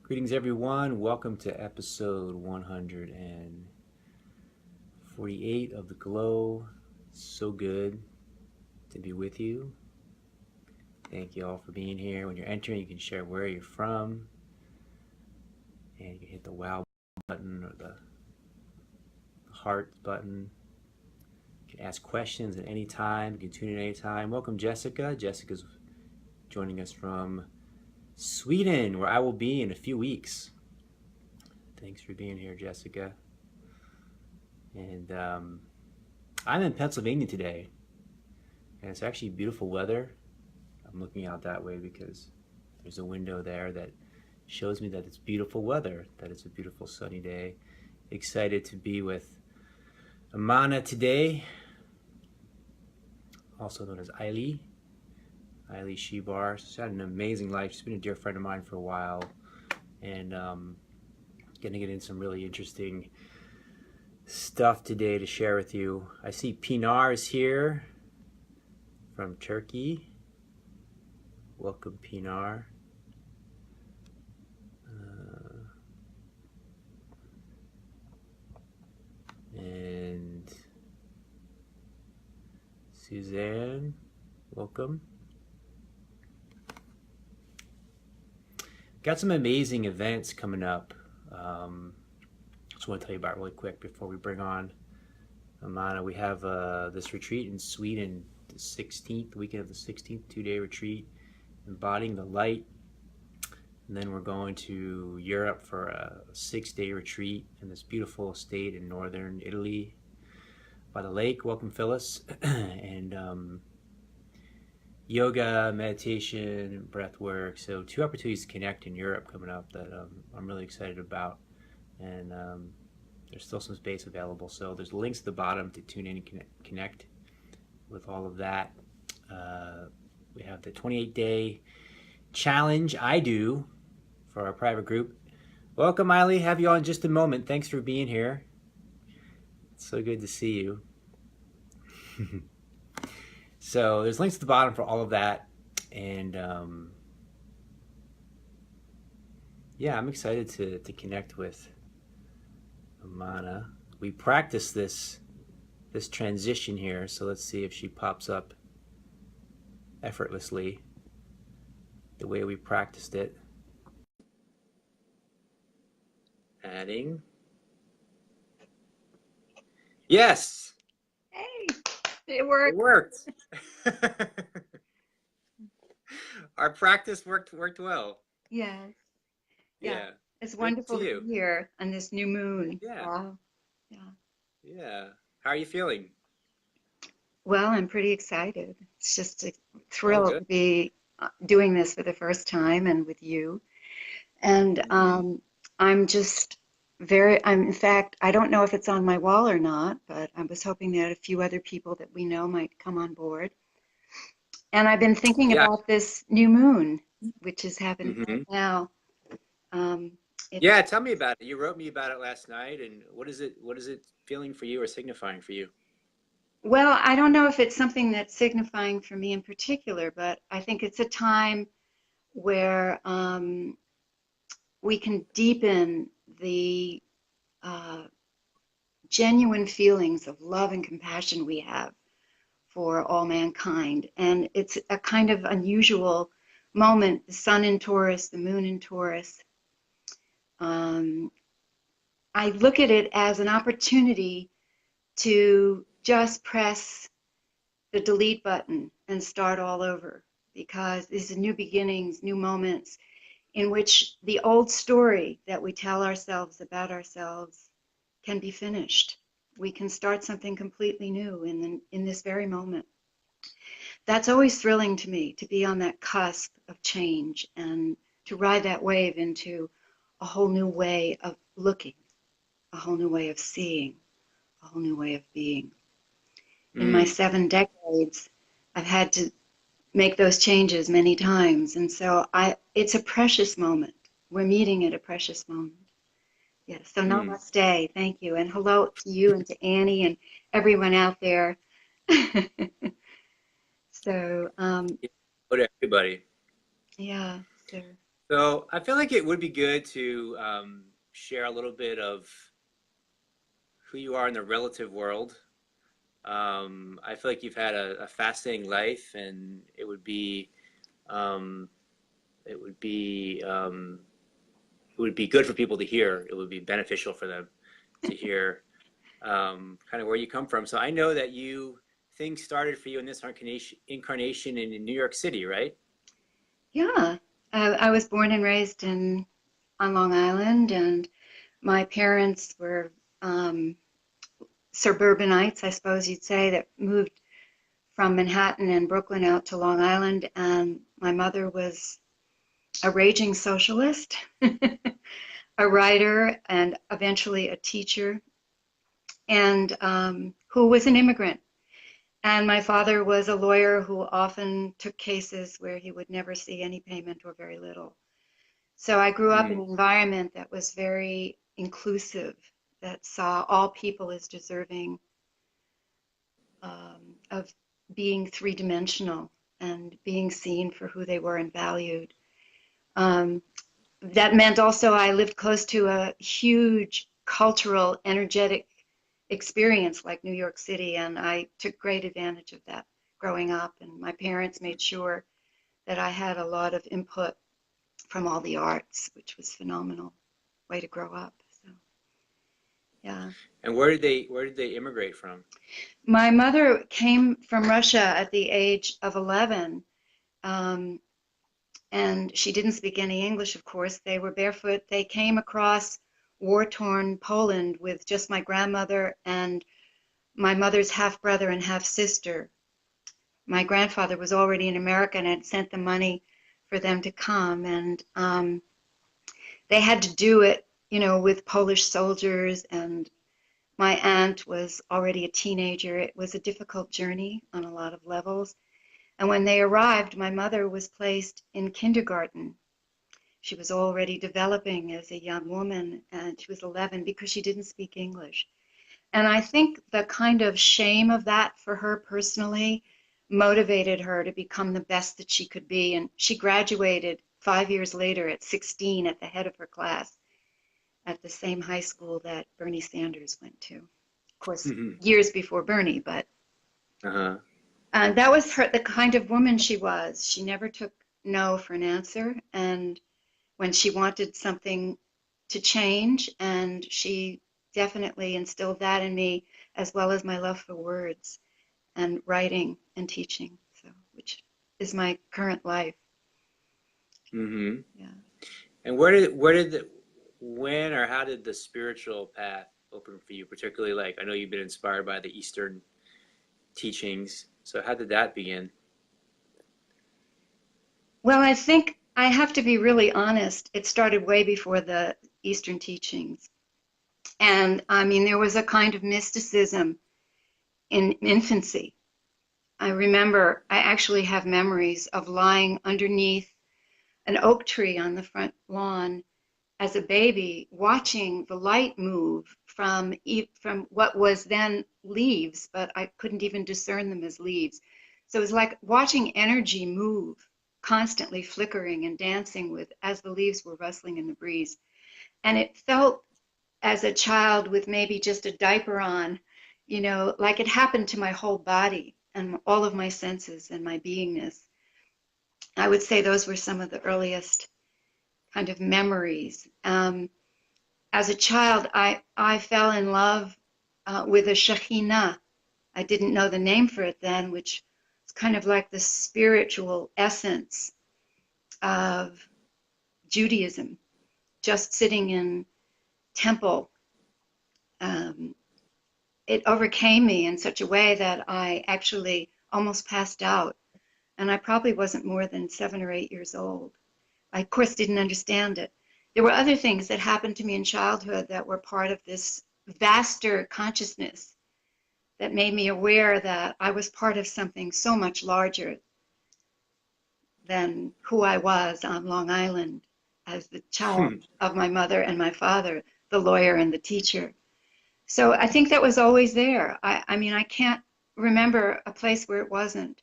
Greetings, everyone. Welcome to episode 148 of The Glow. So good to be with you. Thank you all for being here. When you're entering, you can share where you're from, and you can hit the wow button or the heart button. You can ask questions at any time. You can tune in at any time. Welcome, Jessica. Jessica's joining us from Sweden, where I will be in a few weeks. Thanks for being here, Jessica. And I'm in Pennsylvania today, and it's actually beautiful weather. I'm looking out that way because there's a window there that shows me that it's beautiful weather, that it's a beautiful sunny day. Excited to be with Amana today, also known as Aile Shebar. She's had an amazing life. She's been a dear friend of mine for a while, and going to get in some really interesting stuff today to share with you. I see Pinar is here from Turkey. Welcome, Pinar. And Suzanne, welcome. Got some amazing events coming up. Just want to tell you about really quick before we bring on Amana. We have this retreat in Sweden, the 16th, weekend of the 16th, 2-day retreat, embodying the light. And then we're going to Europe for a 6-day retreat in this beautiful estate in northern Italy by the lake. Welcome, Phyllis. And yoga, meditation, breath work. So 2 opportunities to connect in Europe coming up that I'm really excited about. And there's still some space available. So there's links at the bottom to tune in and connect with all of that. We have the 28-day challenge I do for our private group. Welcome, Aile. Have you on in just a moment. Thanks for being here. It's so good to see you. So there's links at the bottom for all of that. And yeah, I'm excited to connect with Amana. We practice this transition here, so let's see if she pops up effortlessly the way we practiced it. Adding. Yes! Hey, it worked. It worked. Our practice worked well. Yes. Yeah. It's Great wonderful to to you. be here on this new moon. Yeah. Wow. Yeah. Yeah. How are you feeling? Well, I'm pretty excited. It's just a Oh, thrill to good. be doing this for the first time and with you. And I'm just in fact, I don't know if it's on my wall or not, but I was hoping that a few other people that we know might come on board. And I've been thinking Yeah. about this new moon, which is happening Mm-hmm. right now. It's Yeah, tell me about it. You wrote me about it last night, and what is it feeling for you or signifying for you? Well, I don't know if it's something that's signifying for me in particular, but I think it's a time where we can deepen the uh, genuine feelings of love and compassion we have for all mankind. And it's a kind of unusual moment, the sun in Taurus, the moon in Taurus. I look at it as an opportunity to just press the delete button and start all over, because these are new beginnings, new moments in which the old story that we tell ourselves about ourselves can be finished. We can start something completely new in this very moment. That's always thrilling to me, to be on that cusp of change and to ride that wave into a whole new way of looking, a whole new way of seeing, a whole new way of being. In my 7 decades, I've had to make those changes many times. And so it's a precious moment. We're meeting at a precious moment. Yes. So namaste. Thank you. And hello to you and to Annie and everyone out there. So, Hello to everybody. yeah. So So I feel like it would be good to share a little bit of who you are in the relative world. I feel like you've had a fascinating life, and um, it would be it would be good for people to hear. It would be beneficial for them to hear kind of where you come from. So I know that things started for you in this incarnation in New York City, right? Yeah, I was born and raised on Long Island, and my parents were um, suburbanites, I suppose you'd say, that moved from Manhattan and Brooklyn out to Long Island. And my mother was a raging socialist, a writer, and eventually a teacher, and who was an immigrant. And my father was a lawyer who often took cases where he would never see any payment or very little. So I grew up in Mm, an environment that was very inclusive, that saw all people as deserving of being three-dimensional and being seen for who they were and valued. Um, that meant also I lived close to a huge cultural, energetic experience like New York City, and I took great advantage of that growing up. And my parents made sure that I had a lot of input from all the arts, which was phenomenal way to grow up. So, yeah. and where did they immigrate from? My mother came from Russia at the age of 11, um, and she didn't speak any English, of course. They were barefoot. They came across war-torn Poland with just my grandmother and my mother's half-brother and half-sister. My grandfather was already in America and had sent the money for them to come, and they had to do it, with Polish soldiers, and my aunt was already a teenager. It was a difficult journey on a lot of levels. And when they arrived, my mother was placed in kindergarten. She was already developing as a young woman, and she was 11 because she didn't speak English. And I think the kind of shame of that for her personally motivated her to become the best that she could be. And she graduated 5 years later at 16 at the head of her class at the same high school that Bernie Sanders went to. Of course, Hmm. years before Bernie, but Uh-huh. that was the kind of woman she was. She never took no for an answer. And when she wanted something to change, and she definitely instilled that in me, as well as my love for words and writing and teaching, so which is my current life. Hmm. Yeah. And when or how did the spiritual path open for you? Particularly, like I know you've been inspired by the Eastern teachings. So how did that begin? Well, I think I have to be really honest. It started way before the Eastern teachings. And I mean, there was a kind of mysticism in infancy. I actually have memories of lying underneath an oak tree on the front lawn as a baby, watching the light move from what was then leaves, but I couldn't even discern them as leaves. So it was like watching energy move, constantly flickering and dancing with as the leaves were rustling in the breeze. And it felt as a child with maybe just a diaper on, like it happened to my whole body and all of my senses and my beingness. I would say those were some of the earliest kind of memories. As a child, I fell in love with a Shekhinah. I didn't know the name for it then, which is kind of like the spiritual essence of Judaism, just sitting in temple. Um, it overcame me in such a way that I actually almost passed out. And I probably wasn't more than 7 or 8 years old. I, of course, didn't understand it. There were other things that happened to me in childhood that were part of this vaster consciousness that made me aware that I was part of something so much larger than who I was on Long Island as the child Hmm. of my mother and my father, the lawyer and the teacher. So I think that was always there. I mean, I can't remember a place where it wasn't.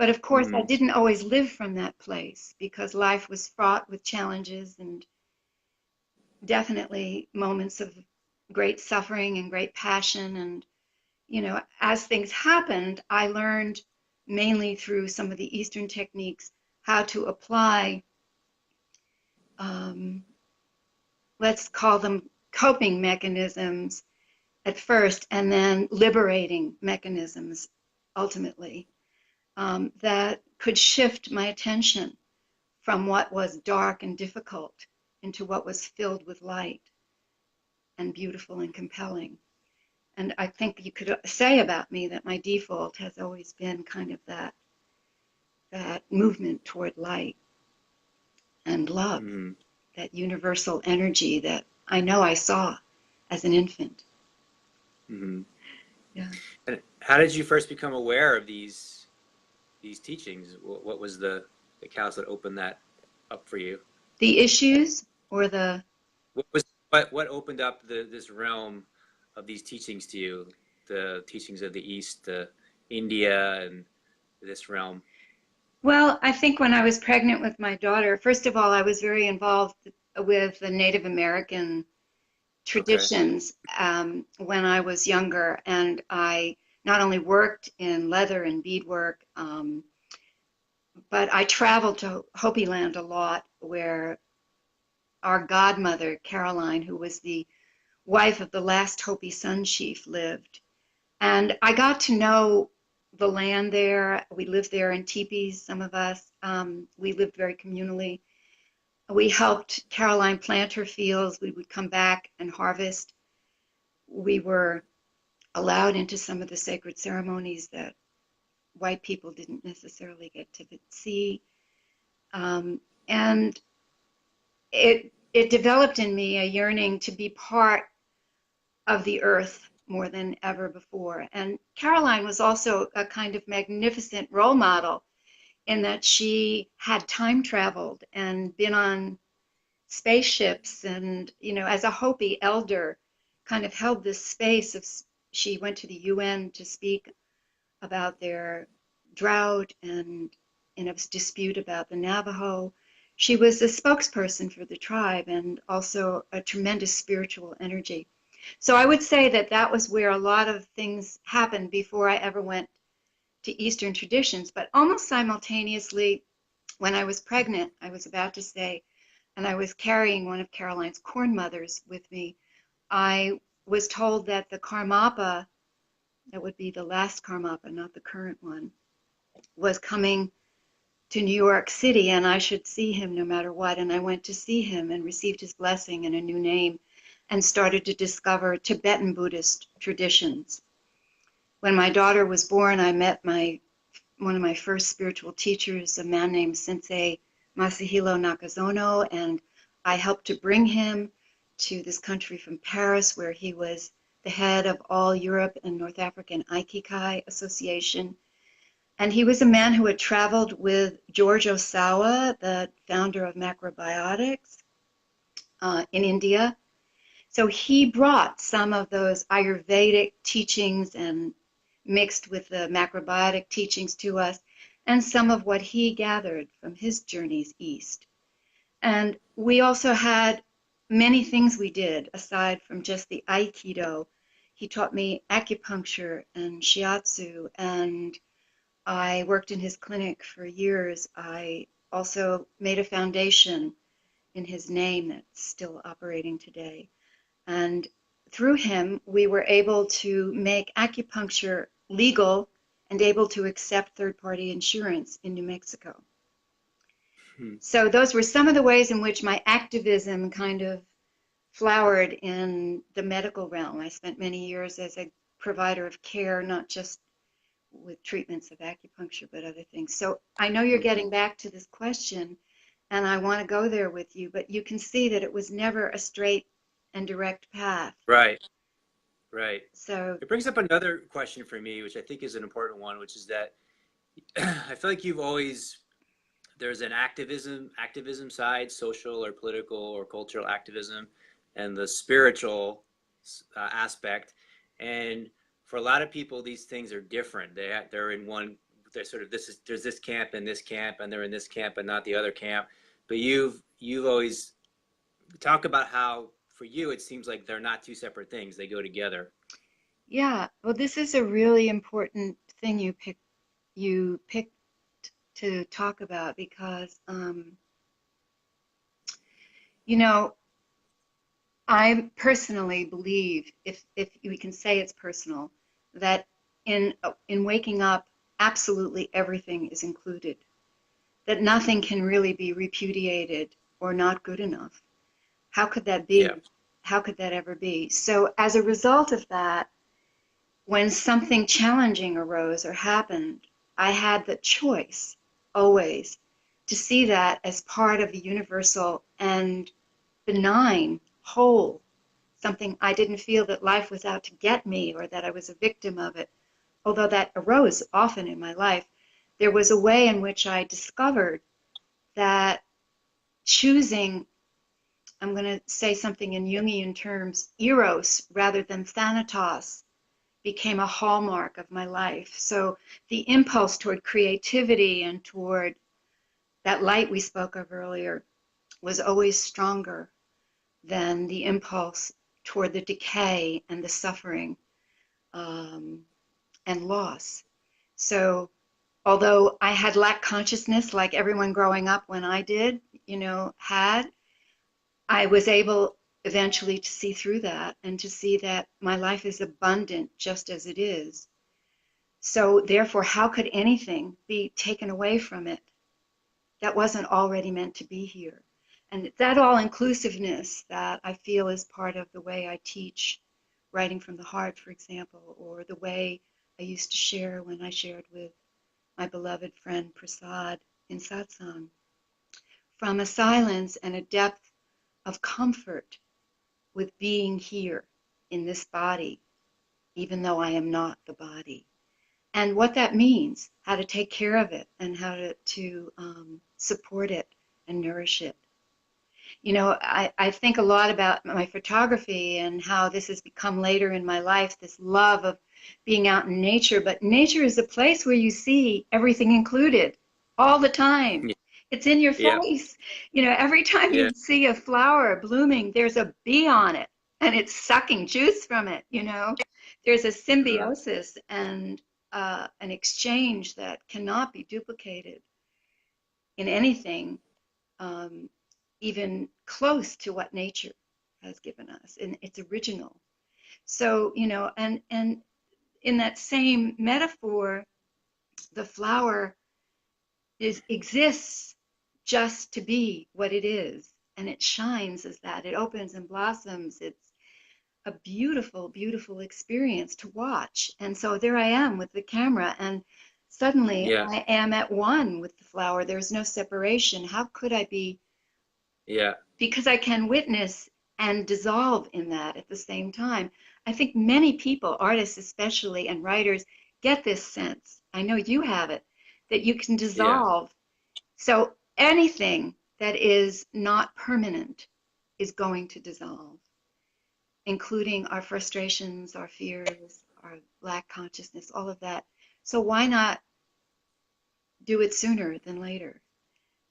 But of course, I Mm-hmm. didn't always live from that place because life was fraught with challenges and definitely moments of great suffering and great passion. And, as things happened, I learned mainly through some of the Eastern techniques how to apply, um, let's call them coping mechanisms at first, and then liberating mechanisms ultimately, that could shift my attention from what was dark and difficult into what was filled with light and beautiful and compelling. And I think you could say about me that my default has always been kind of that movement toward light and love, Mm-hmm. that universal energy that I know I saw as an infant. Mm-hmm. Yeah. And how did you first become aware of these teachings? What was the catalyst that opened that up for you? The issues or the What was what opened up this realm of these teachings to you? The teachings of the East, India, and this realm. Well, I think when I was pregnant with my daughter, first of all, I was very involved with the Native American Okay. traditions when I was younger, and I not only worked in leather and beadwork, but I traveled to Hopi Land a lot, where our godmother, Caroline, who was the wife of the last Hopi Sun Chief, lived. And I got to know the land there. We lived there in teepees, some of us. We lived very communally. We helped Caroline plant her fields. We would come back and harvest. We were allowed into some of the sacred ceremonies that white people didn't necessarily get to see. And it developed in me a yearning to be part of the earth more than ever before. And Caroline was also a kind of magnificent role model in that she had time traveled and been on spaceships, and as a Hopi elder kind of held this space of, she went to the UN to speak about their drought and in a dispute about the Navajo. She was a spokesperson for the tribe and also a tremendous spiritual energy. So I would say that that was where a lot of things happened before I ever went to Eastern traditions. But almost simultaneously, when I was pregnant, I was about to say, and I was carrying one of Caroline's corn mothers with me, I was told that the Karmapa, that would be the last Karmapa, not the current one, was coming to New York City and I should see him no matter what. And I went to see him and received his blessing and a new name and started to discover Tibetan Buddhist traditions. When my daughter was born, I met one of my first spiritual teachers, a man named Sensei Masahiro Nakazono, and I helped to bring him to this country from Paris, where he was the head of all Europe and North African Aikikai Association. And he was a man who had traveled with George Osawa, the founder of macrobiotics, in India. So he brought some of those Ayurvedic teachings and mixed with the macrobiotic teachings to us, and some of what he gathered from his journeys east. And we also had many things we did aside from just the Aikido. He taught me acupuncture and shiatsu, and I worked in his clinic for years. I also made a foundation in his name that's still operating today. And through him, we were able to make acupuncture legal and able to accept third-party insurance in New Mexico. Hmm. So those were some of the ways in which my activism kind of flowered in the medical realm. I spent many years as a provider of care, not just with treatments of acupuncture, but other things. So I know you're getting back to this question, and I want to go there with you, but you can see that it was never a straight and direct path. Right. Right. So It brings up another question for me, which I think is an important one, which is that I feel like you've always there's an activism side, social or political or cultural activism, and the spiritual aspect. And for a lot of people, these things are different. They're in one. they're sort of there's this camp and this camp and they're in this camp and not the other camp. But you've always talk about how for you it seems like they're not two separate things; they go together. Yeah, well, this is a really important thing you picked to talk about because you know, I personally believe, if we can say it's personal, that in waking up, absolutely everything is included. That nothing can really be repudiated or not good enough. How could that Yeah, be? How could that ever be? So as a result of that, when something challenging arose or happened, I had the choice always to see that as part of the universal and benign whole, something I didn't feel that life was out to get me or that I was a victim of it. Although that arose often in my life, there was a way in which I discovered that choosing, I'm going to say something in Jungian terms, eros rather than thanatos, became a hallmark of my life. So the impulse toward creativity and toward that light we spoke of earlier was always stronger than the impulse toward the decay and the suffering and loss. So although I had lack consciousness like everyone growing up when I did, had, I was able eventually to see through that and to see that my life is abundant just as it is. So therefore, how could anything be taken away from it that wasn't already meant to be here? And that all inclusiveness that I feel is part of the way I teach writing from the heart, for example, or the way I used to share when I shared with my beloved friend Prasad in satsang, from a silence and a depth of comfort with being here in this body, even though I am not the body. And what that means, how to take care of it and how to support it and nourish it. I think a lot about my photography and how this has become later in my life, this love of being out in nature. But nature is a place where you see everything included all the time. It's in your yeah, face. Every time yeah. you see a flower blooming, there's a bee on it and it's sucking juice from it. There's a Mm. symbiosis and an exchange that cannot be duplicated in anything um, even close to what nature has given us, and it's original. So, and in that same metaphor, the flower exists just to be what it is, and it shines as that. It opens and blossoms. It's a beautiful, beautiful experience to watch. And so there I am with the camera, and suddenly Yeah, I am at one with the flower. There's no separation. How could I be? yeah. Because I can witness and dissolve in that at the same time. I think many people, artists especially, and writers, get this sense. I know you have it, that you can Yeah. dissolve. So anything that is not permanent is going to dissolve, including our frustrations, our fears, our lack consciousness, all of that. So why not do it sooner than later?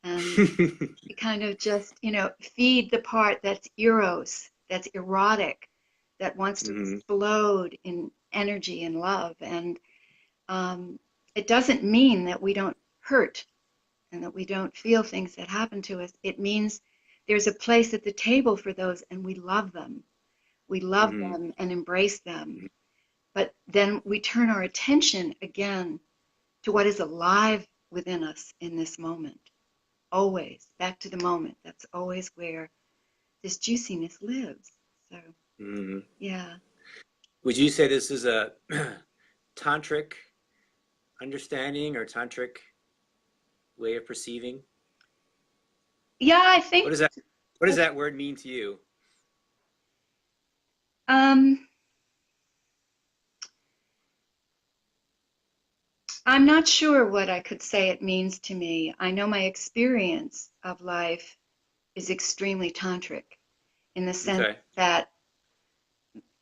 And kind of just, feed the part that's eros, that's erotic, that wants to Hmm. explode in energy and love. And um, it doesn't mean that we don't hurt and that we don't feel things that happen to us. It means there's a place at the table for those, and we love them. We love Hmm. them and embrace them. But then we turn our attention again to what is alive within us in this moment. Always back to the moment. That's always where this juiciness lives. So, Hmm. yeah. Would you say this is a tantric understanding or tantric way of perceiving? Yeah, I What think does that what does that word mean to you? um, I'm not sure what I could say it means to me. I know my experience of life is extremely tantric in the sense Okay.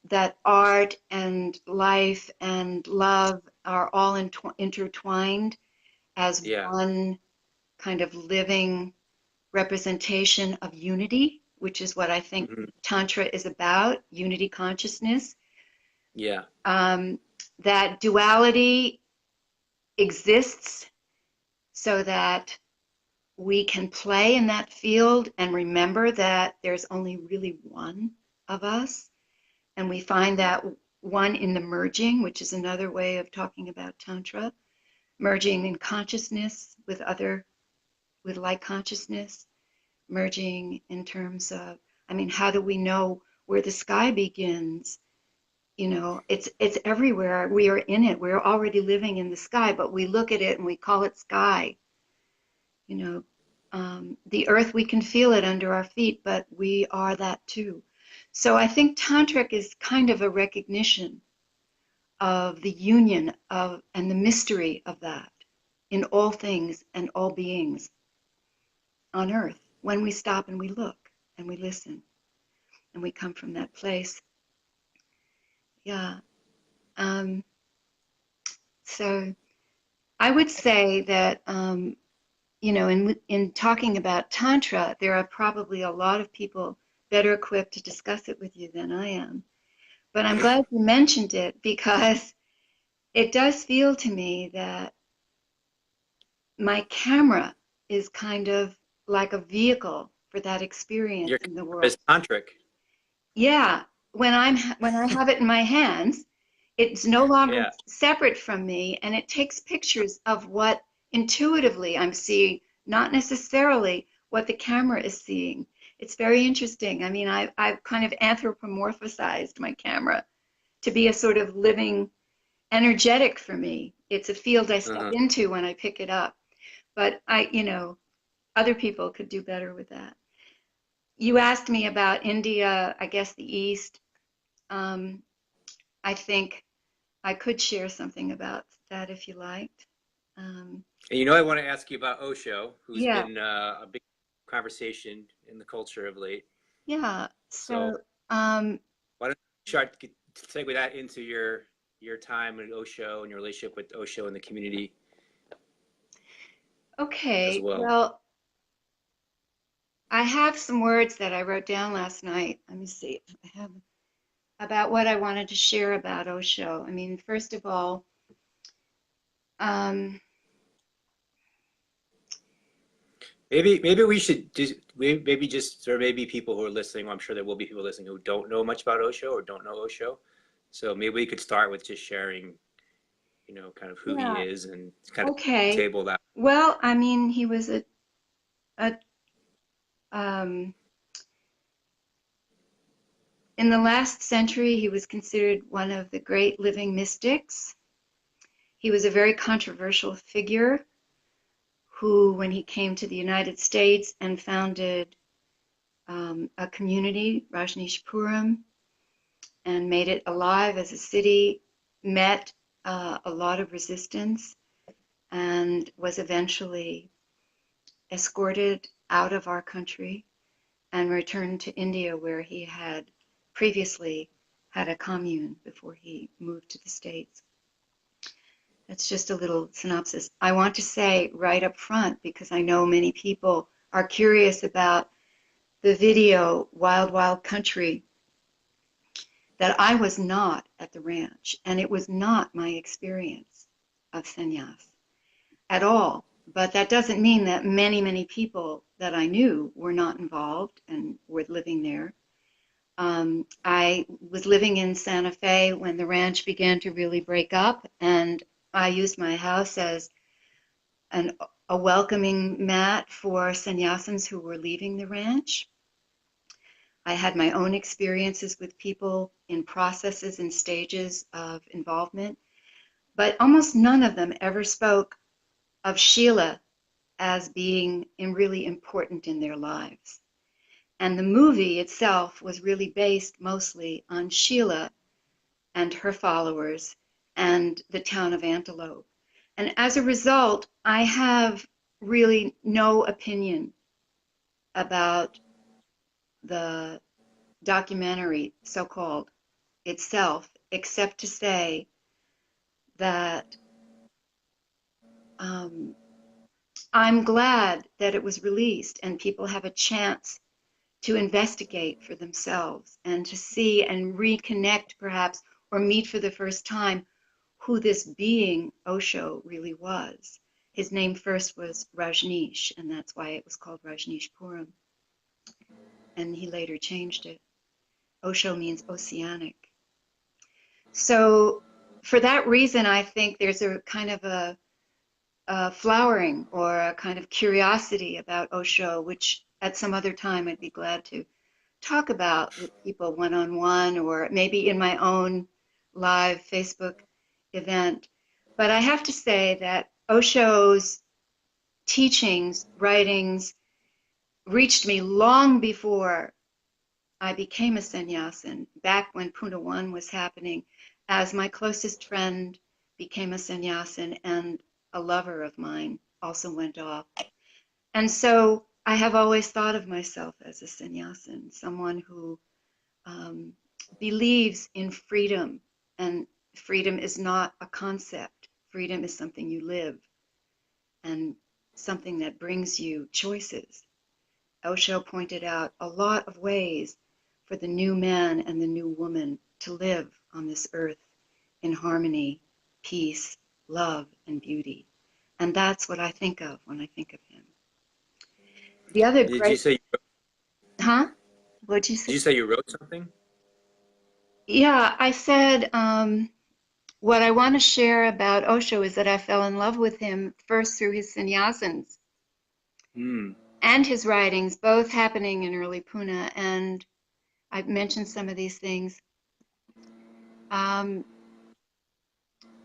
that art and life and love are all intertwined. as Yeah. one kind of living representation of unity, which is what I think Hmm. Tantra is about, unity consciousness. Yeah. That duality exists so that we can play in that field and remember that there's only really one of us. And we find that one in the merging, which is another way of talking about Tantra, merging in consciousness with like consciousness, merging in terms of, I mean, how do we know where the sky begins? You know, it's everywhere. We are in it. We're already living in the sky, but we look at it and we call it sky. You know, the earth, we can feel it under our feet, but we are that too. So I think tantric is kind of a recognition of the union of and the mystery of that in all things and all beings on earth when we stop and we look and we listen and we come from that place. Yeah. Um, so I would say that you know, in talking about tantra, there are probably a lot of people better equipped to discuss it with you than I am. But I'm glad you mentioned it because it does feel to me that my camera is kind of like a vehicle for that experience Your in the is world. tantric. Yeah, when I have it in my hands, it's no longer Yeah. separate from me, and it takes pictures of what intuitively I'm seeing, not necessarily what the camera is seeing. It's very interesting. I mean, I've kind of anthropomorphized my camera to be a sort of living energetic for me. It's a field I step Uh-huh. into when I pick it up. But you know, other people could do better with that. You asked me about India, I guess the East. Um, I think I could share something about that if you liked. Um, And you know, I want to ask you about Osho, who's yeah, been a big conversation in the culture of late. yeah. So So, um, why don't you start to segue that into your time at Osho and your relationship with Osho and the community as okay. well. Well, I have some words that I wrote down last night. Let me see if I have about what I wanted to share about Osho. I mean, first of all, um, Maybe we should just maybe just there may be people who are listening. Well, I'm sure there will be people listening who don't know much about Osho or don't know Osho. So maybe we could start with just sharing, you know, kind of who he yeah, is and kind of okay. table that. Well, I mean, he was a um, in the last century, he was considered one of the great living mystics. He was a very controversial figure who, when he came to the United States and founded a community, Rajneeshpuram, and made it alive as a city, met a lot of resistance and was eventually escorted out of our country and returned to India, where he had previously had a commune before he moved to the States. That's just a little synopsis. I want to say right up front, because I know many people are curious about the video Wild Wild Country, that I was not at the ranch, and it was not my experience of sannyas at all. But that doesn't mean that many, many people that I knew were not involved and were living there. I was living in Santa Fe when the ranch began to really break up, and I used my house as an, a welcoming mat for sannyasins who were leaving the ranch. I had my own experiences with people in processes and stages of involvement, but almost none of them ever spoke of Sheila as being really important in their lives. And the movie itself was really based mostly on Sheila and her followers and the town of Antelope. And as a result, I have really no opinion about the documentary, so called, itself, except to say that I'm glad that it was released and people have a chance to investigate for themselves and to see and reconnect perhaps or meet for the first time who this being Osho really was. His name first was Rajneesh, and that's why it was called Rajneesh Puram. And he later changed it. Osho means oceanic. So for that reason, I think there's a kind of a flowering or a kind of curiosity about Osho, which at some other time I'd be glad to talk about with people one-on-one or maybe in my own live Facebook event. But I have to say that Osho's teachings, writings reached me long before I became a sannyasin, back when Pune 1 was happening, as my closest friend became a sannyasin and a lover of mine also went off. And so I have always thought of myself as a sannyasin, someone who believes in freedom. And freedom is not a concept. Freedom is something you live and something that brings you choices. Osho pointed out a lot of ways for the new man and the new woman to live on this earth in harmony, peace, love, and beauty. And that's what I think of when I think of him. The other Did you great, say huh? What'd you did say? you say you wrote something? Yeah, I said what I want to share about Osho is that I fell in love with him first through his sannyasins Hmm. and his writings, both happening in early Pune. And I've mentioned some of these things. I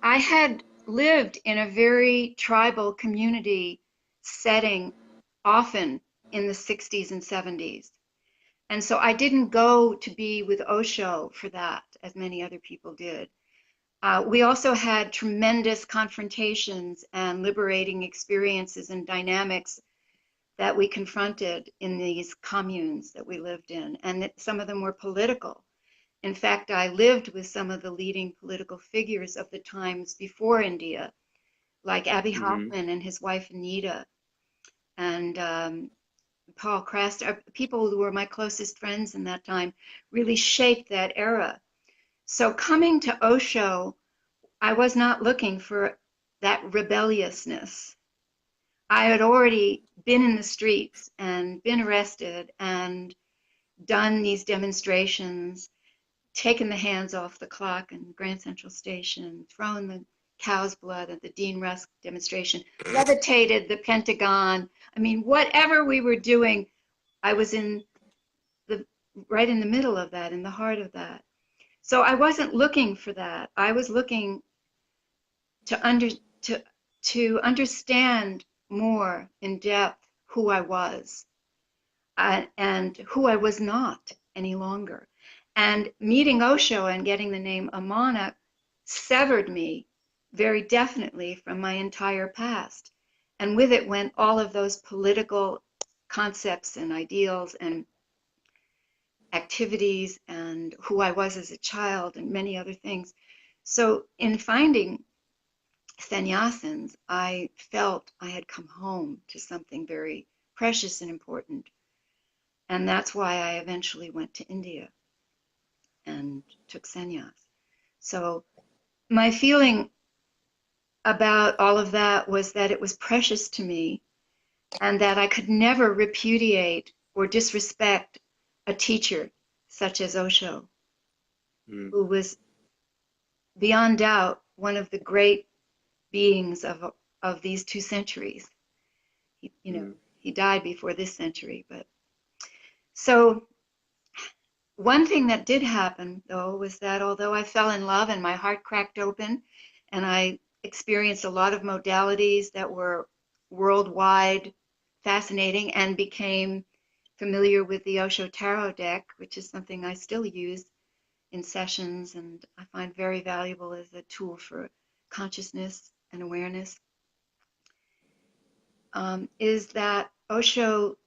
had lived in a very tribal community setting often in the 60s and 70s. And so I didn't go to be with Osho for that, as many other people did. We also had tremendous confrontations and liberating experiences and dynamics that we confronted in these communes that we lived in, and that some of them were political. In fact, I lived with some of the leading political figures of the times before India, like Abbie Mm-hmm. Hoffman and his wife Anita, and Paul Craster, people who were my closest friends in that time, really shaped that era. So coming to Osho, I was not looking for that rebelliousness. I had already been in the streets and been arrested and done these demonstrations, taken the hands off the clock in Grand Central Station, thrown the cow's blood at the Dean Rusk demonstration, levitated the Pentagon. I mean, whatever we were doing, I was in the right in the middle of that, in the heart of that. So I wasn't looking for that. I was looking to under to to understand more in depth who I was and who I was not any longer. And meeting Osho and getting the name Amana severed me very definitely from my entire past. And with it went all of those political concepts and ideals and activities and who I was as a child and many other things. So in finding sannyasins, I felt I had come home to something very precious and important. And that's why I eventually went to India and took sannyas. So my feeling about all of that was that it was precious to me and that I could never repudiate or disrespect a teacher such as Osho, Mm. who was beyond doubt one of the great beings of these 2 centuries. Mm. He died before this century, but so one thing that did happen though was that although I fell in love and my heart cracked open and I experienced a lot of modalities that were worldwide fascinating and became familiar with the Osho Tarot deck, which is something I still use in sessions and I find very valuable as a tool for consciousness and awareness, is that Osho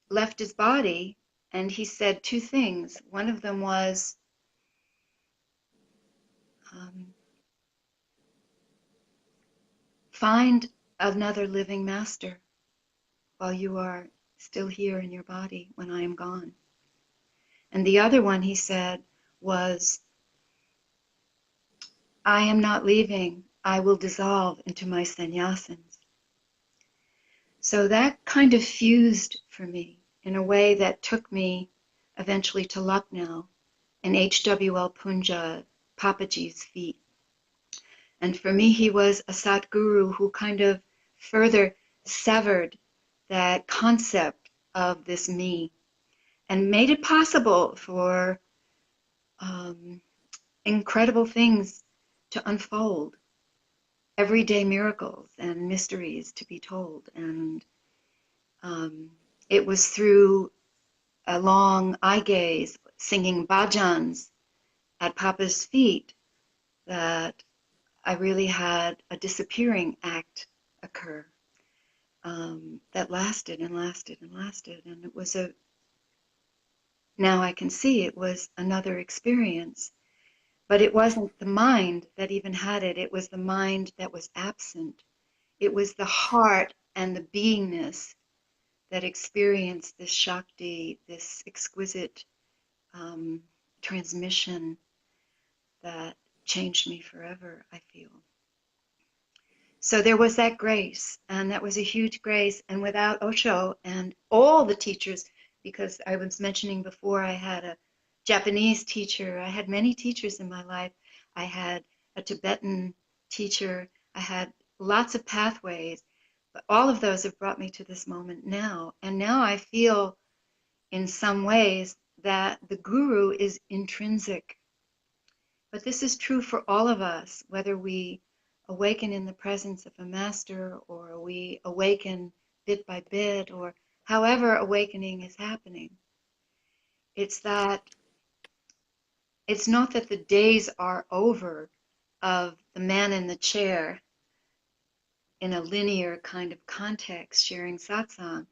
left his body and he said 2 things. One of them was, um, find another living master while you are still here in your body when I am gone. And the other one he said was, I am not leaving. I will dissolve into my sannyasins. So that kind of fused for me in a way that took me eventually to Lucknow and H.W.L. Punja, Papaji's feet. And for me, he was a Satguru who kind of further severed that concept of this me and made it possible for incredible things to unfold, everyday miracles and mysteries to be told. And it was through a long eye gaze, singing bhajans at Papa's feet, that I really had a disappearing act occur that lasted and lasted and lasted. And it was now I can see it was another experience. But it wasn't the mind that even had it. It was the mind that was absent. It was the heart and the beingness that experienced this Shakti, this exquisite transmission that changed me forever, I feel. So there was that grace, and that was a huge grace. And without Osho and all the teachers, because I was mentioning before, I had a Japanese teacher, I had many teachers in my life. I had a Tibetan teacher, I had lots of pathways, but all of those have brought me to this moment now. And now I feel in some ways that the guru is intrinsic. But this is true for all of us, whether we awaken in the presence of a master or we awaken bit by bit or however awakening is happening. It's that it's not that the days are over of the man in the chair in a linear kind of context sharing satsang.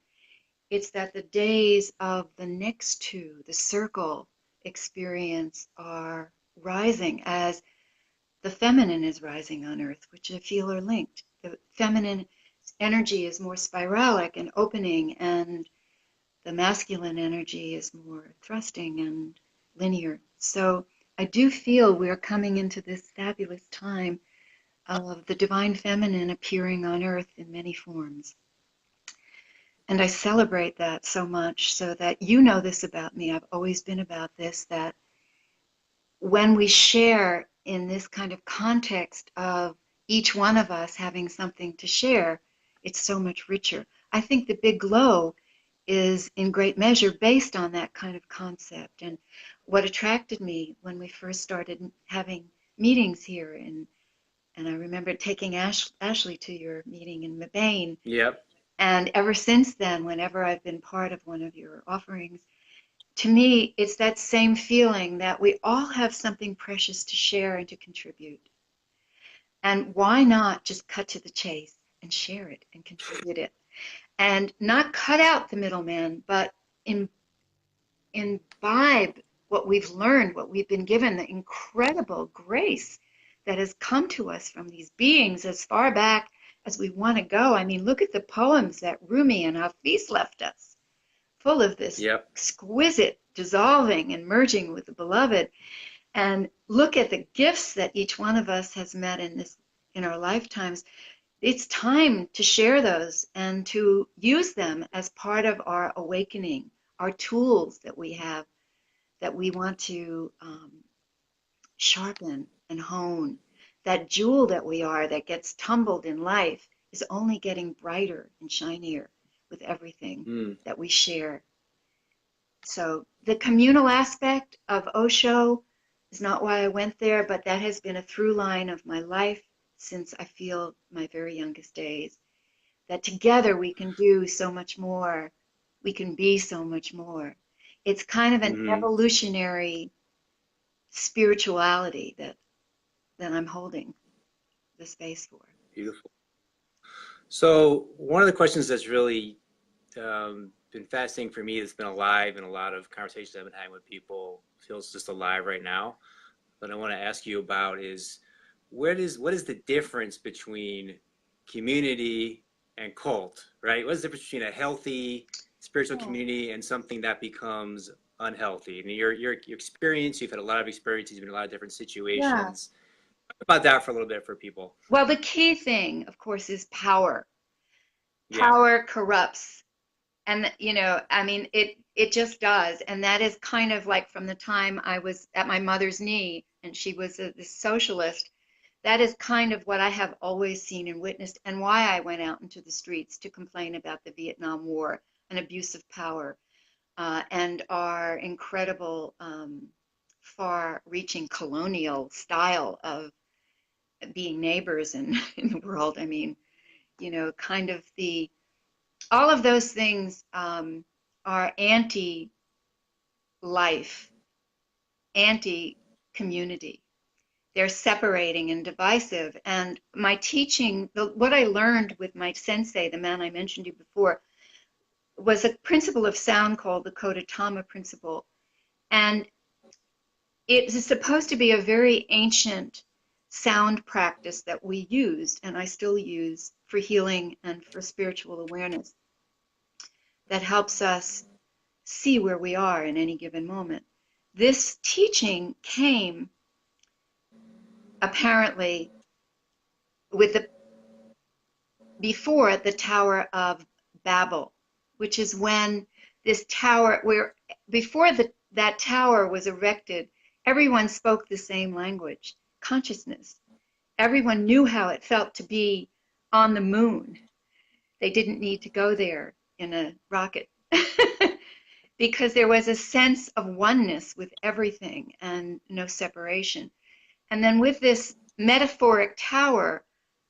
It's that the days of the next two, the circle experience, are rising as the feminine is rising on earth, which I feel are linked. The feminine energy is more spiralic and opening, and the masculine energy is more thrusting and linear. So I do feel we're coming into this fabulous time of the divine feminine appearing on earth in many forms. And I celebrate that so much, so that you know this about me. I've always been about this, that when we share in this kind of context of each one of us having something to share, it's so much richer. I think the big glow is in great measure based on that kind of concept. And what attracted me when we first started having meetings here, and I remember taking Ashley to your meeting in Mebane. Yep. And ever since then, whenever I've been part of one of your offerings, to me, it's that same feeling that we all have something precious to share and to contribute. And why not just cut to the chase and share it and contribute it? And not cut out the middleman, but imbibe what we've learned, what we've been given, the incredible grace that has come to us from these beings as far back as we want to go. I mean, look at the poems that Rumi and Hafiz left us, full of this Yep. exquisite dissolving and merging with the beloved. And look at the gifts that each one of us has met in our lifetimes. It's time to share those and to use them as part of our awakening, our tools that we have, that we want to sharpen and hone. That jewel that we are that gets tumbled in life is only getting brighter and shinier with everything that we share. So the communal aspect of Osho is not why I went there, but that has been a through line of my life since I feel my very youngest days. That together we can do so much more. We can be so much more. It's kind of an evolutionary spirituality that I'm holding the space for. Beautiful. So one of the questions that's really been fascinating for me, that's been alive in a lot of conversations I've been having with people, feels just alive right now, that I want to ask you about is what is the difference between community and cult, right? What's the difference between a healthy spiritual Oh. community and something that becomes unhealthy? And your experience, you've had a lot of experiences, you've been in a lot of different Yeah. situations. Talk about that for a little bit for people. Well, the key thing, of course, is power. Yeah. Power corrupts. And, you know, I mean, it just does. And that is kind of like from the time I was at my mother's knee and she was a socialist. That is kind of what I have always seen and witnessed, and why I went out into the streets to complain about the Vietnam War and abuse of power, and our incredible, far-reaching colonial style of being neighbors in the world. I mean, you know, kind of all of those things are anti-life, anti-community. They're separating and divisive. And my teaching, what I learned with my sensei, the man I mentioned to you before, was a principle of sound called the Kodatama principle. And it is supposed to be a very ancient sound practice that we used, and I still use for healing and for spiritual awareness, that helps us see where we are in any given moment. This teaching came apparently with before the Tower of Babel, which is when this tower, before that tower was erected, everyone spoke the same language, consciousness. Everyone knew how it felt to be on the moon. They didn't need to go there in a rocket because there was a sense of oneness with everything and no separation. And then with this metaphoric tower,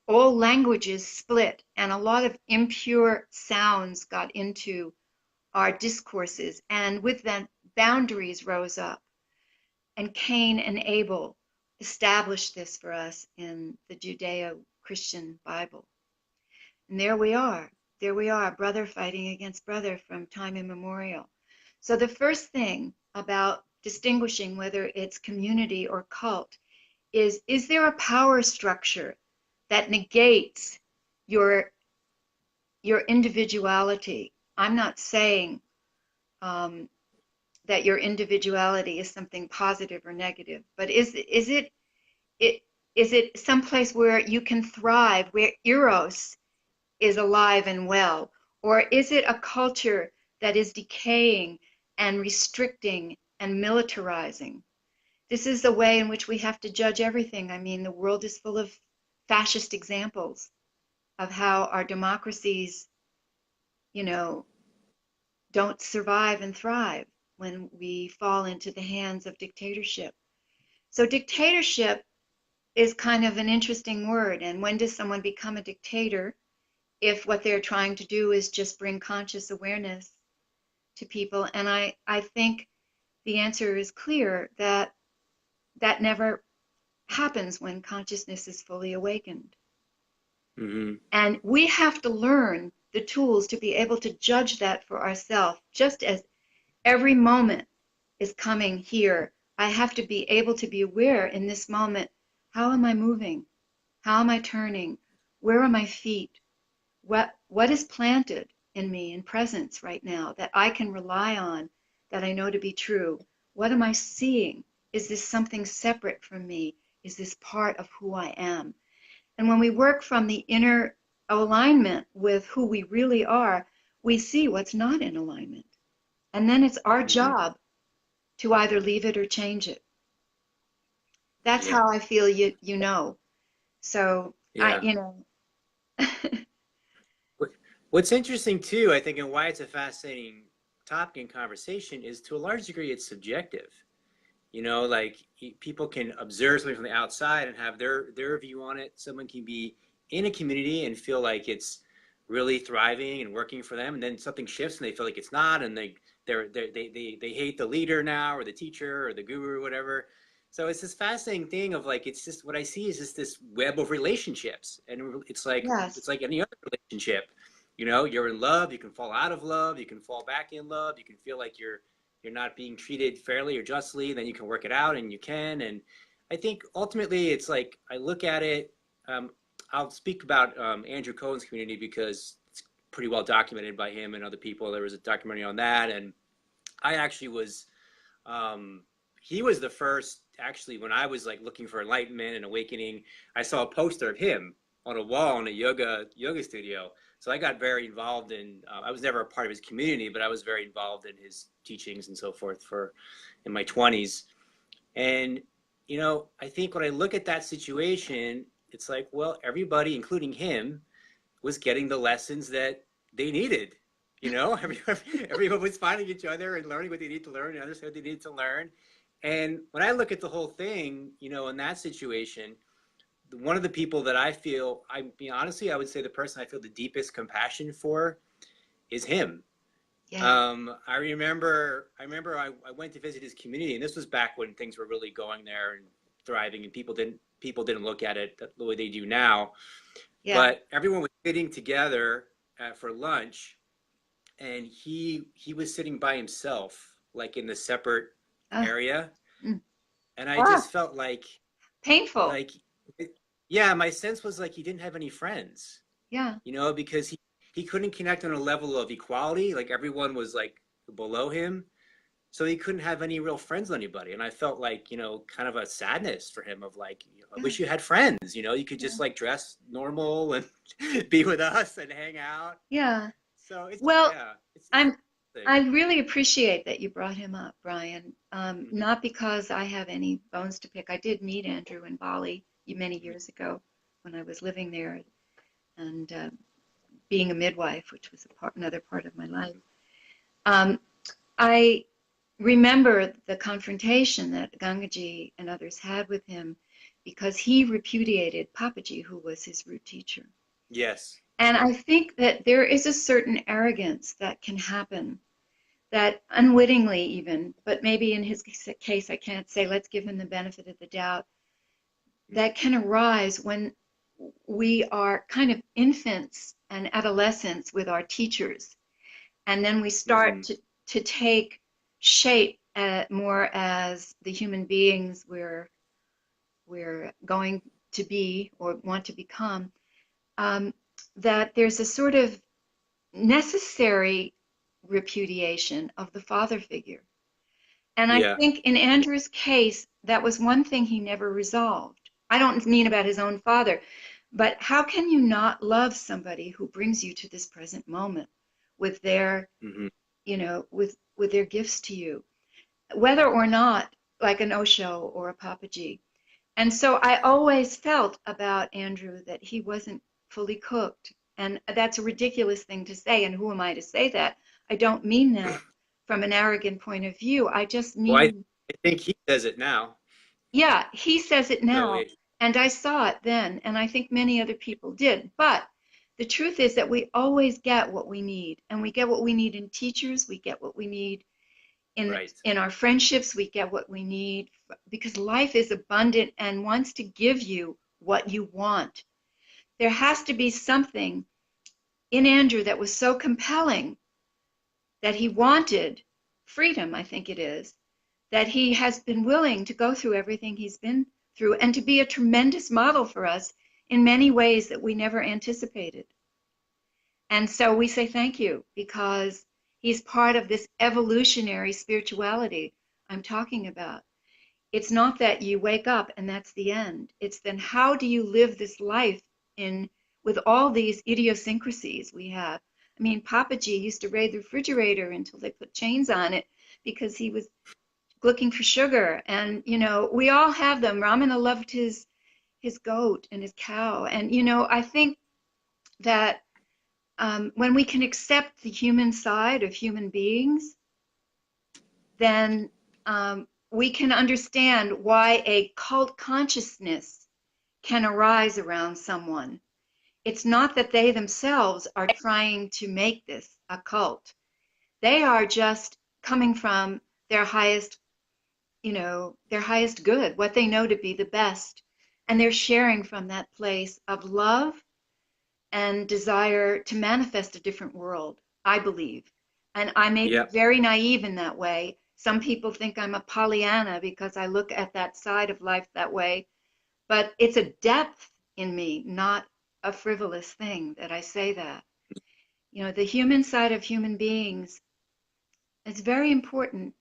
all languages split and a lot of impure sounds got into our discourses. And with that, boundaries rose up. And Cain and Abel established this for us in the Judeo-Christian Bible. And there we are, brother fighting against brother from time immemorial. So the first thing about distinguishing whether it's community or cult is there a power structure that negates your individuality? I'm not saying that your individuality is something positive or negative, but is it someplace where you can thrive, where eros is alive and well, or is it a culture that is decaying and restricting and militarizing? This is the way in which we have to judge everything. I mean, the world is full of fascist examples of how our democracies, you know, don't survive and thrive when we fall into the hands of dictatorship. So dictatorship is kind of an interesting word. And when does someone become a dictator if what they're trying to do is just bring conscious awareness to people? And I think the answer is clear that that never happens when consciousness is fully awakened. Mm-hmm. And we have to learn the tools to be able to judge that for ourselves, just as every moment is coming here. I have to be able to be aware in this moment. How am I moving? How am I turning? Where are my feet? What is planted in me in presence right now that I can rely on, that I know to be true? What am I seeing? Is this something separate from me? Is this part of who I am? And when we work from the inner alignment with who we really are, we see what's not in alignment. And then it's our Mm-hmm. job to either leave it or change it. That's Yeah. how I feel you know. So I, Yeah. you know, What's interesting too, I think, and why it's a fascinating topic and conversation is to a large degree it's subjective. You know, like people can observe something from the outside and have their view on it. Someone can be in a community and feel like it's really thriving and working for them, and then something shifts and they feel like it's not, and they hate the leader now or the teacher or the guru or whatever. So it's this fascinating thing of like, it's just what I see is just this web of relationships, and yes, it's like any other relationship. You know, you're in love, you can fall out of love, you can fall back in love, you can feel like you're not being treated fairly or justly, then you can work it out, and you can. And I think ultimately it's like I look at it, um, I'll speak about Andrew Cohen's community because it's pretty well documented by him and other people. There was a documentary on that, and I actually was. Um, he was the first, actually, when I was like looking for enlightenment and awakening. I saw a poster of him on a wall in a yoga studio. So I got very involved in. I was never a part of his community, but I was very involved in his teachings and so forth for in my 20s. And I think when I look at that situation, it's like, well, everybody, including him, was getting the lessons that they needed. Everyone was finding each other and learning what they need to learn and understand what they need to learn. And when I look at the whole thing, in that situation, one of the people that honestly, I would say the person I feel the deepest compassion for is him. Yeah. I went to visit his community, and this was back when things were really going there and thriving, and people didn't look at it the way they do now. Yeah. But everyone was sitting together for lunch, and he was sitting by himself, like in the separate area, and I just felt like painful. Yeah, my sense was like he didn't have any friends. Yeah. Because he couldn't connect on a level of equality. Like everyone was like below him. So he couldn't have any real friends with anybody. And I felt like, kind of a sadness for him of like, I wish you had friends, you could just like dress normal and be with us and hang out. Yeah. So I really appreciate that you brought him up, Brian. Not because I have any bones to pick. I did meet Andrew in Bali many years ago when I was living there and being a midwife, which was another part of my life. I remember the confrontation that Gangaji and others had with him because he repudiated Papaji, who was his root teacher. Yes. And I think that there is a certain arrogance that can happen, that unwittingly even, but maybe in his case, I can't say, let's give him the benefit of the doubt, that can arise when we are kind of infants and adolescents with our teachers. And then we start to take shape more as the human beings we're going to be or want to become, that there's a sort of necessary repudiation of the father figure. And I think in Andrew's case, that was one thing he never resolved. I don't mean about his own father, but how can you not love somebody who brings you to this present moment with their, with their gifts to you, whether or not like an Osho or a Papaji. And so I always felt about Andrew that he wasn't fully cooked. And that's a ridiculous thing to say. And who am I to say that? I don't mean that from an arrogant point of view. I just mean. Well, I think he says it now. Yeah, he says it now. And I saw it then. And I think many other people did. But the truth is that we always get what we need. And we get what we need in teachers. We get what we need in our friendships. We get what we need because life is abundant and wants to give you what you want. There has to be something in Andrew that was so compelling that he wanted freedom, I think it is, that he has been willing to go through everything he's been through and to be a tremendous model for us in many ways that we never anticipated. And so we say thank you because he's part of this evolutionary spirituality I'm talking about. It's not that you wake up and that's the end. It's then how do you live this life with all these idiosyncrasies we have. I mean, Papaji used to raid the refrigerator until they put chains on it because he was looking for sugar. And, we all have them. Ramana loved his goat and his cow. And, I think that when we can accept the human side of human beings, then we can understand why a cult consciousness can arise around someone. It's not that they themselves are trying to make this a cult. They are just coming from their highest, their highest good, what they know to be the best. And they're sharing from that place of love and desire to manifest a different world, I believe. And I may be very naive in that way. Some people think I'm a Pollyanna because I look at that side of life that way. But it's a depth in me, not a frivolous thing that I say that. You know, the human side of human beings, it's very important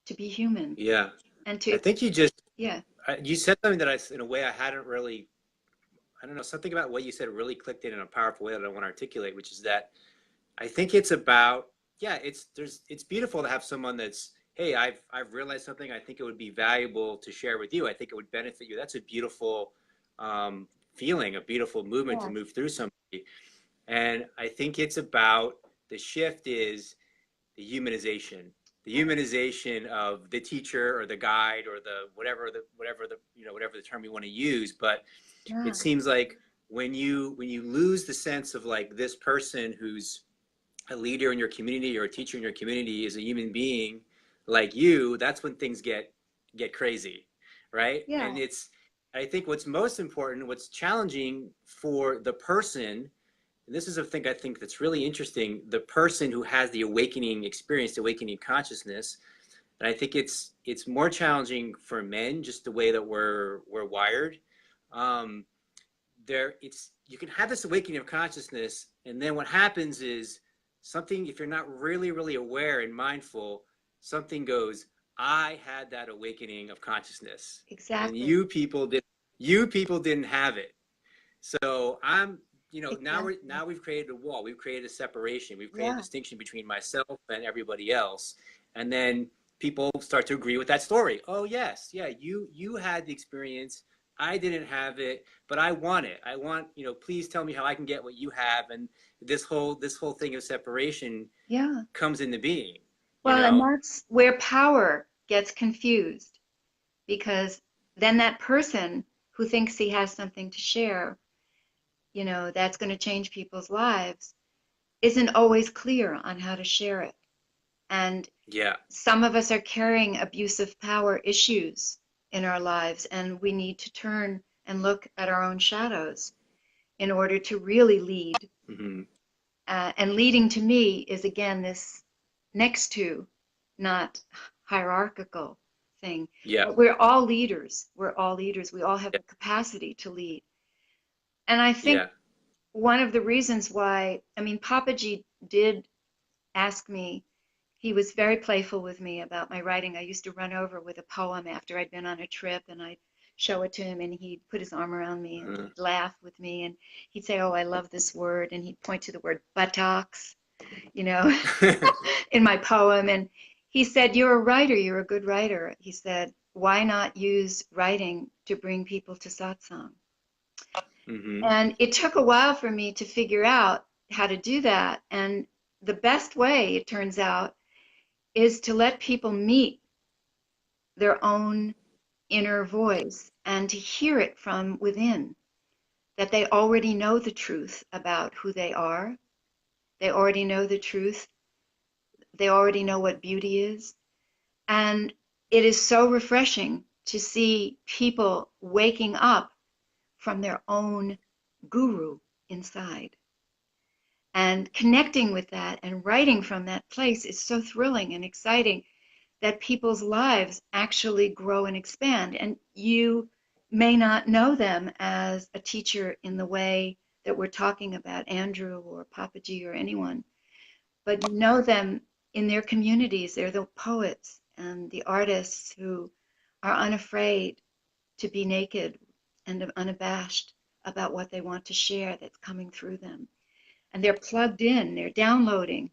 to be human Yeah. and I to, think you just, yeah, you said something that in a way I hadn't really, I don't know, something about what you said really clicked in a powerful way that I want to articulate, which is that I think it's about, yeah, it's beautiful to have someone that's, hey, I've realized something. I think it would be valuable to share with you. I think it would benefit you. That's a beautiful feeling, a beautiful movement to yeah, move through somebody. And I think it's about the shift is the humanization of the teacher or the guide or the whatever the term you want to use. But it yeah, seems like when you lose the sense of like this person who's a leader in your community or a teacher in your community is a human being like you, that's when things get crazy, right? yeah, And it's, I think what's most important, what's challenging for the person, and this is a thing I think that's really interesting, the person who has the awakening experience, the awakening consciousness. And I think it's more challenging for men, just the way that we're wired. Um, it's you can have this awakening of consciousness, and then what happens is something, if you're not really aware and mindful, something goes, I had that awakening of consciousness, and exactly, you people didn't have it. So exactly, now we've created a wall, we've created a separation, we've created a yeah, distinction between myself and everybody else. And then people start to agree with that story. Oh yes, yeah, you had the experience, I didn't have it, but I want it. I want, please tell me how I can get what you have. And this whole thing of separation yeah. comes into being, you Well, and know? that's where power gets confused because then that person who thinks he has something to share, you know, that's going to change people's lives, isn't always clear on how to share it. And Yeah. some of us are carrying abusive power issues in our lives, and we need to turn and look at our own shadows in order to really lead. Hmm. And leading to me is again this next to, not hierarchical thing. Yeah. But we're all leaders. We're all leaders. We all have Yeah. the capacity to lead. And I think Yeah. one of the reasons why, I mean, Papaji did ask me, he was very playful with me about my writing. I used to run over with a poem after I'd been on a trip, and I'd show it to him, and he'd put his arm around me and Uh, he'd laugh with me, and he'd say, "Oh, I love this word," and he'd point to the word buttocks, you know, in my poem. And he said, "You're a writer. You're a good writer." He said, "Why not use writing to bring people to satsang?" hmm. And it took a while for me to figure out how to do that. And the best way, it turns out, is to let people meet their own inner voice and to hear it from within, that they already know the truth about who they are. They already know the truth. They already know what beauty is. And it is so refreshing to see people waking up from their own guru inside. And connecting with that and writing from that place is so thrilling and exciting that people's lives actually grow and expand. And you may not know them as a teacher in the way that we're talking about, Andrew or Papaji or anyone, but you know them in their communities. They're the poets and the artists who are unafraid to be naked and unabashed about what they want to share that's coming through them. And they're plugged in, they're downloading.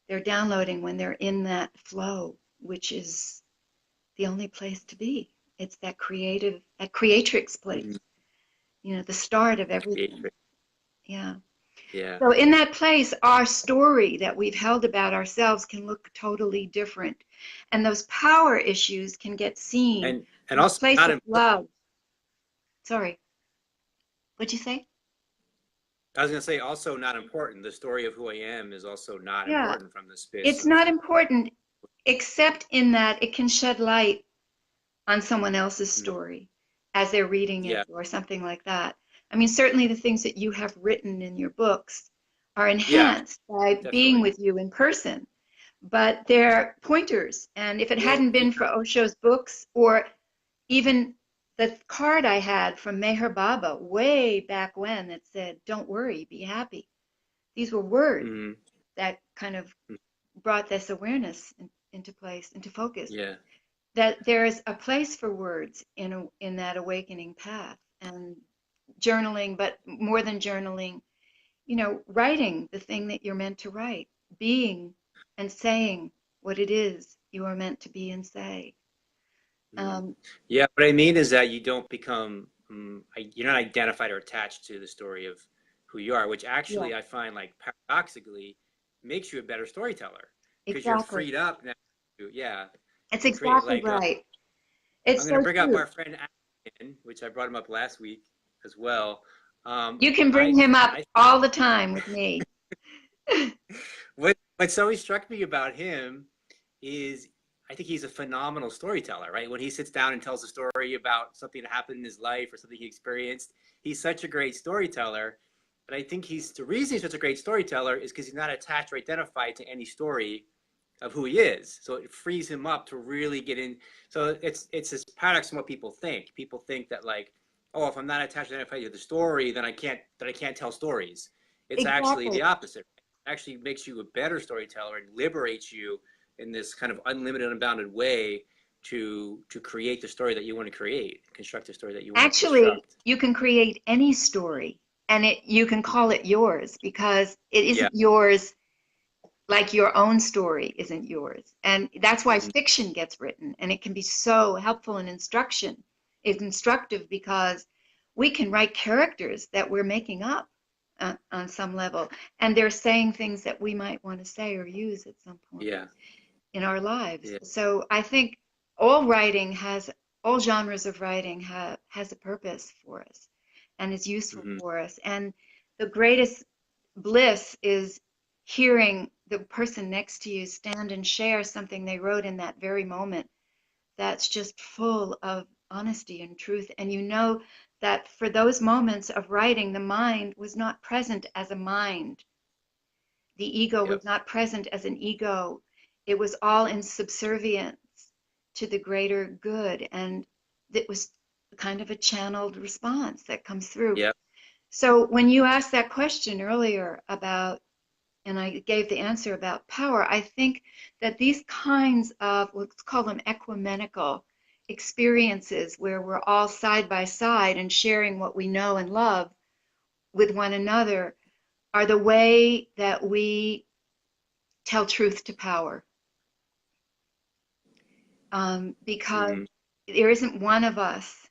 They're downloading when they're in that flow, which is the only place to be. It's that creative, that creatrix place, you know, the start of everything. Yeah. Yeah. So in that place, our story that we've held about ourselves can look totally different. And those power issues can get seen And from a also place not of important. love. Sorry, what'd you say? I was going to say also not important. The story of who I am is also not Yeah, important from the space it's of. not important except in that it can shed light on someone else's Mm, story as they're reading it yeah, or something like that. I mean, certainly the things that you have written in your books are yeah, enhanced by being definitely. with you in person, but they're pointers. And if it Well, hadn't been for Osho's books, or even the card I had from Meher Baba way back when that said, "Don't worry, be happy." These were words Mm-hmm. that kind of brought this awareness into place, into focus. Yeah. That there's a place for words in that awakening path, and journaling, but more than journaling, writing the thing that you're meant to write, being and saying what it is you are meant to be and say. Mm. Um, Yeah, what I mean is that you don't become, you're not identified or attached to the story of who you are, which yeah, actually I find like paradoxically makes you a better storyteller because you're exactly. freed up now yeah, It's to create exactly like, right. I'm It's going to so bring up true. our friend Ashton, which I brought him up last week as well. You can bring I, him up I, all the time with me. what's always struck me about him is I think he's a phenomenal storyteller, right? When he sits down and tells a story about something that happened in his life or something he experienced, he's such a great storyteller. But I think the reason he's such a great storyteller is because he's not attached or identified to any story of who he is. So it frees him up to really get in. So it's this paradox from what people think. People think that like, oh, if I'm not attached or identified to the story, then I can't tell stories. It's actually Exactly. the opposite. It actually makes you a better storyteller and liberates you in this kind of unlimited, unbounded way to create the story that you want to create, construct the story that you want to Actually, construct. you can create any story and you can call it yours because it Yeah. isn't yours like your own story isn't yours. And that's why Mm-hmm. fiction gets written, and it can be so helpful and it's instructive because we can write characters that we're making up on some level, and they're saying things that we might want to say or use at some point Yeah. in our lives. Yeah. So I think all genres of writing has a purpose for us and is useful Mm-hmm. for us. And the greatest bliss is hearing the person next to you stand and share something they wrote in that very moment that's just full of honesty and truth. And you know that for those moments of writing, the mind was not present as a mind. The ego Yep. was not present as an ego. It was all in subservience to the greater good. And it was kind of a channeled response that comes through. Yep. So when you asked that question earlier about, and I gave the answer about power, I think that these kinds of, let's call them ecumenical experiences where we're all side by side and sharing what we know and love with one another are the way that we tell truth to power. Because Mm-hmm. there isn't one of us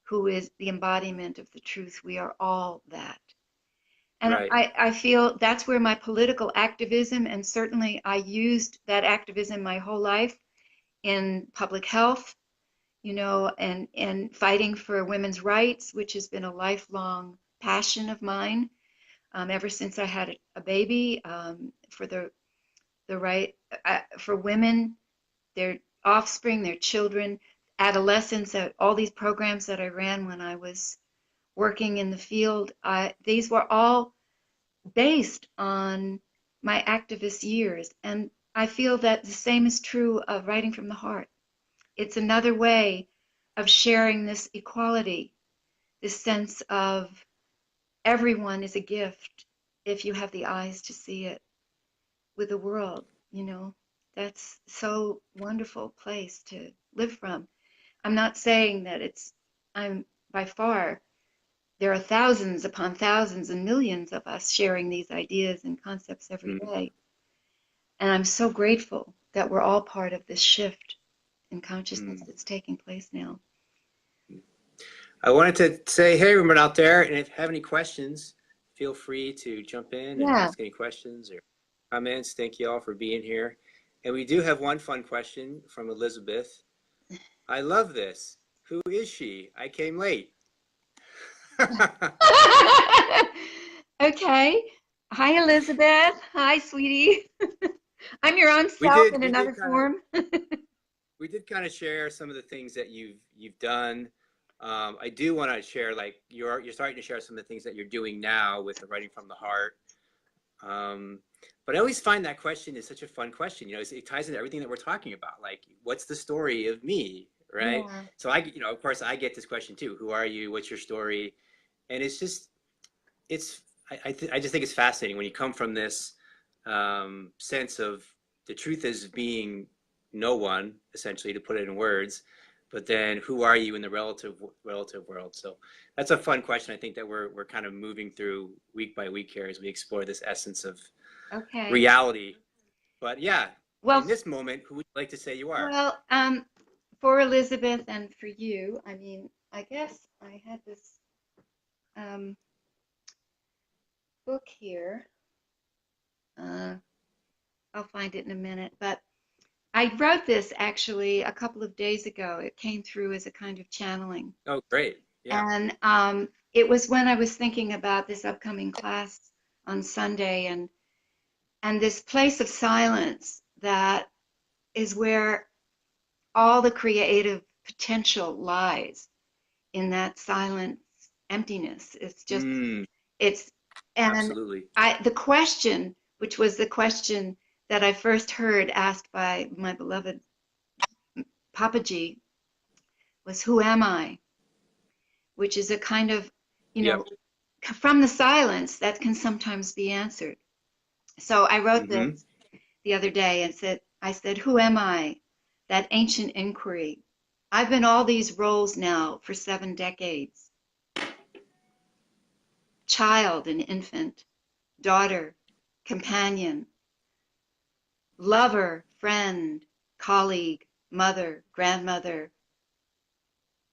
who is the embodiment of the truth. We are all that. And Right. I feel that's where my political activism, and certainly I used that activism my whole life in public health, and fighting for women's rights, which has been a lifelong passion of mine ever since I had a baby, for the right for women, their offspring, their children, adolescents, all these programs that I ran when I was working in the field, these were all based on my activist years. And I feel that the same is true of writing from the heart. It's another way of sharing this equality, this sense of everyone is a gift if you have the eyes to see it with the world, you know. That's so wonderful place to live from. I'm not saying that I'm by far, there are thousands upon thousands and millions of us sharing these ideas and concepts every Mm-hmm. day. And I'm so grateful that we're all part of this shift in consciousness that's taking place now. I wanted to say, hey, everyone out there, and if you have any questions, feel free to jump in and Yeah. ask any questions or comments. Thank you all for being here. And we do have one fun question from Elizabeth. I love this. Who is she? I came late. Okay. Hi, Elizabeth. Hi, sweetie. I'm your own we self did in we another did kind of form. we did kind of share some of the things that you've done. I do want to share, like, you're starting to share some of the things that you're doing now with the writing from the heart. But I always find that question is such a fun question. It ties into everything that we're talking about. Like, what's the story of me, right? Yeah. So of course I get this question too. Who are you? What's your story? And it's just, I just think it's fascinating when you come from this sense of the truth is being no one, essentially, to put it in words, but then who are you in the relative world? So that's a fun question. I think that we're kind of moving through week by week here as we explore this essence of Okay. reality. But yeah, Well, in this moment, who would you like to say you are? well, for Elizabeth and for you, I mean, I guess I had this um, book here. Uh, I'll find it in a minute, but I wrote this actually a couple of days ago. It came through as a kind of channeling. Oh, great. Yeah. And it was when I was thinking about this upcoming class on Sunday and this place of silence that is where all the creative potential lies in that silent emptiness. It's just, Mm, it's, and absolutely. the question, which was the question that I first heard asked by my beloved Papaji, was, who am I? Which is a kind of, you Yep. know, from the silence that can sometimes be answered. So I wrote Mm-hmm. this the other day and I said, who am I? That ancient inquiry. I've been all these roles now for 7 decades. Child and infant, daughter, companion, lover, friend, colleague, mother, grandmother,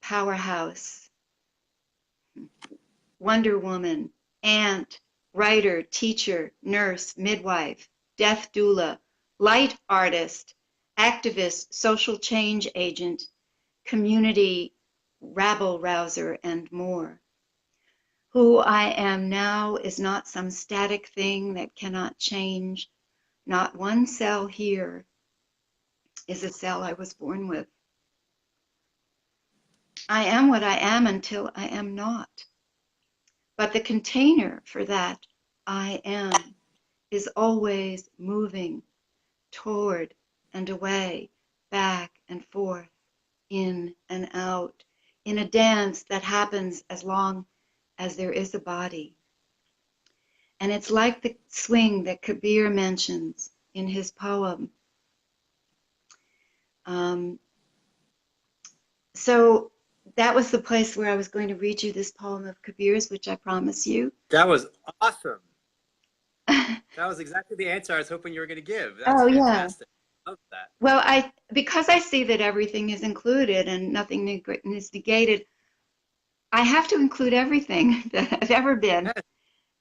powerhouse, Wonder Woman, aunt, writer, teacher, nurse, midwife, death doula, light artist, activist, social change agent, community rabble rouser, and more. Who I am now is not some static thing that cannot change. Not one cell here is a cell I was born with. I am what I am until I am not. But the container for that I am is always moving toward and away, back and forth, in and out, in a dance that happens as long as there is a body. And it's like the swing that Kabir mentions in his poem. Um, so that was the place where I was going to read you this poem of Kabir's, which I promise you. That was awesome. That was exactly the answer I was hoping you were going to give. That's Oh, yeah. fantastic. Love that. Well, because I see that everything is included and nothing is negated, I have to include everything that I've ever been Yes,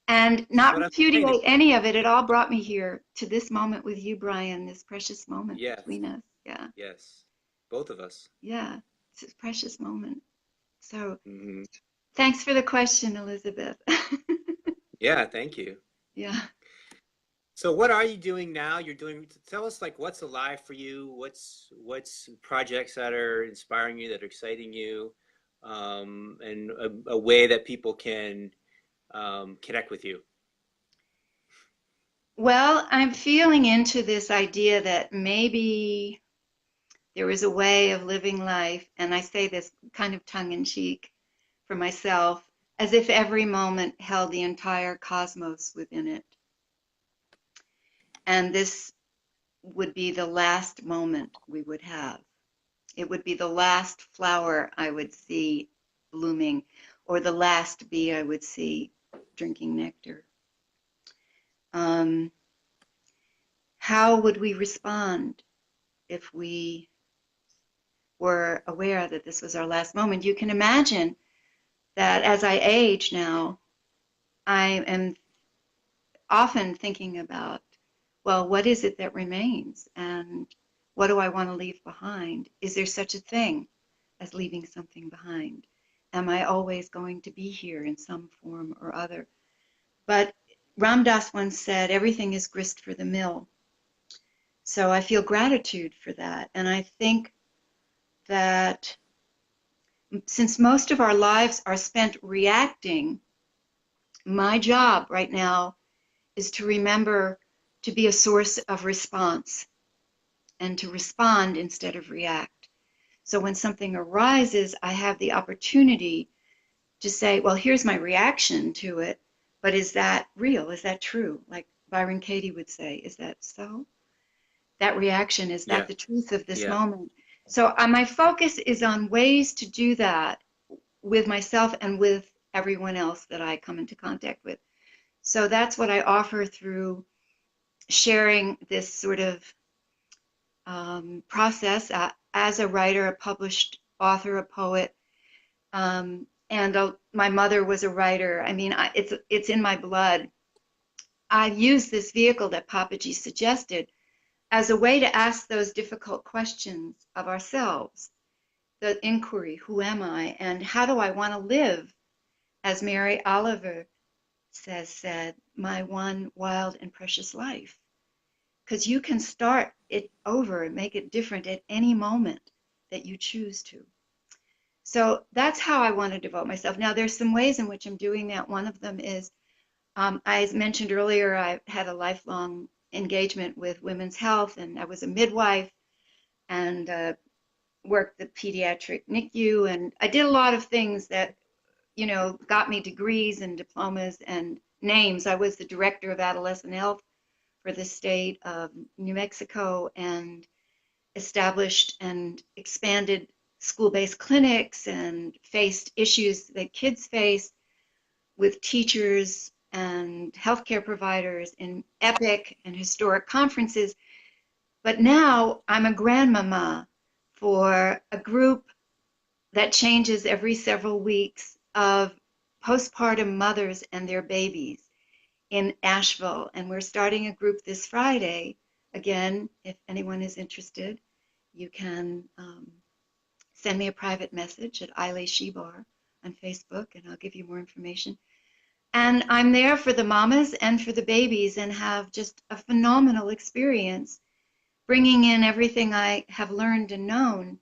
and this is not what I'm saying. repudiate any of it. It all brought me here to this moment with you, Brian, this precious moment Yes, between us. Yeah, yes. Both of us. yeah, it's a precious moment. So Hmm. thanks for the question, Elizabeth. Yeah, thank you. Yeah. So what are you doing now? Tell us like what's alive for you, what's projects that are inspiring you, that are exciting you, and a way that people can connect with you. Well, I'm feeling into this idea that maybe there is a way of living life, and I say this kind of tongue in cheek for myself, as if every moment held the entire cosmos within it. And this would be the last moment we would have. It would be the last flower I would see blooming, or the last bee I would see drinking nectar. Um, how would we respond if we were aware that this was our last moment? You can imagine that as I age now, I am often thinking about, well, what is it that remains? And what do I want to leave behind? Is there such a thing as leaving something behind? Am I always going to be here in some form or other? But Ram Dass once said, everything is grist for the mill. So I feel gratitude for that. And I think that since most of our lives are spent reacting, my job right now is to remember to be a source of response and to respond instead of react. So when something arises, I have the opportunity to say, well, here's my reaction to it, but is that real? Is that true? Like Byron Katie would say, is that so? That reaction, is that Yeah. the truth of this Yeah. moment? So my focus is on ways to do that with myself and with everyone else that I come into contact with. So that's what I offer through sharing this sort of process as a writer, a published author, a poet. And my mother was a writer. I mean, it's in my blood. I've used this vehicle that Papaji suggested as a way to ask those difficult questions of ourselves, the inquiry, who am I, and how do I want to live, as Mary Oliver said, my one wild and precious life. Because you can start it over and make it different at any moment that you choose to. So that's how I want to devote myself. Now, there's some ways in which I'm doing that. One of them is, I mentioned earlier, I had a lifelong engagement with women's health, and I was a midwife and worked the pediatric NICU, and I did a lot of things that, got me degrees and diplomas and names. I was the director of adolescent health for the state of New Mexico and established and expanded school-based clinics and faced issues that kids face with teachers and healthcare providers in epic and historic conferences. But now I'm a grandmama for a group that changes every several weeks of postpartum mothers and their babies in Asheville. And we're starting a group this Friday. Again, if anyone is interested, you can send me a private message at Aile Shebar on Facebook, and I'll give you more information. And I'm there for the mamas and for the babies and have just a phenomenal experience bringing in everything I have learned and known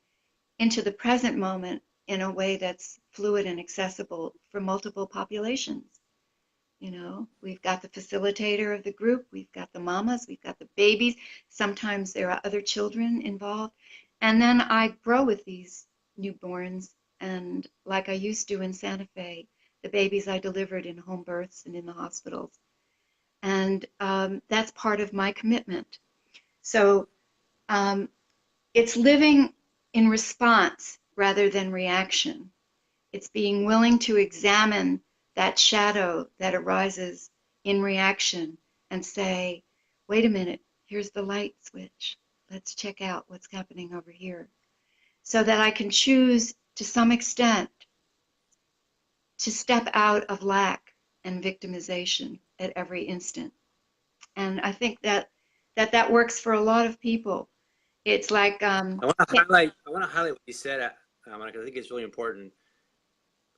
into the present moment in a way that's fluid and accessible for multiple populations. We've got the facilitator of the group, we've got the mamas, we've got the babies. Sometimes there are other children involved. And then I grow with these newborns, and like I used to in Santa Fe, the babies I delivered in home births and in the hospitals. And that's part of my commitment. So it's living in response rather than reaction. It's being willing to examine that shadow that arises in reaction and say, wait a minute, here's the light switch. Let's check out what's happening over here. So that I can choose to some extent to step out of lack and victimization at every instant. And I think that works for a lot of people. It's like I want to highlight what you said, Monica. I think it's really important.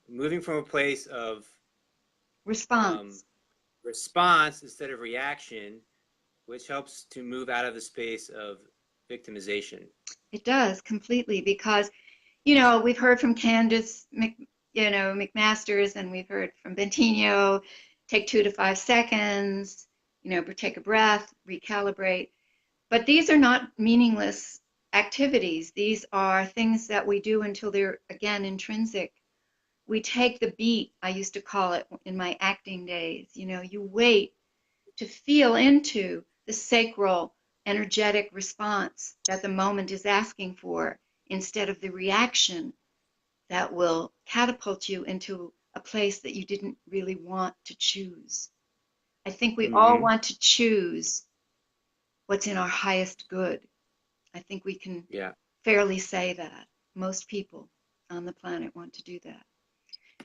Moving from a place of response. Response instead of reaction, which helps to move out of the space of victimization. It does completely, because we've heard from Candace McMasters, and we've heard from Bentinho, take 2 to 5 seconds, take a breath, recalibrate. But these are not meaningless activities. These are things that we do until they're, again, intrinsic. We take the beat, I used to call it in my acting days. You wait to feel into the sacral, energetic response that the moment is asking for, instead of the reaction that will catapult you into a place that you didn't really want to choose. I think we all want to choose what's in our highest good. I think we can fairly say that. Most people on the planet want to do that.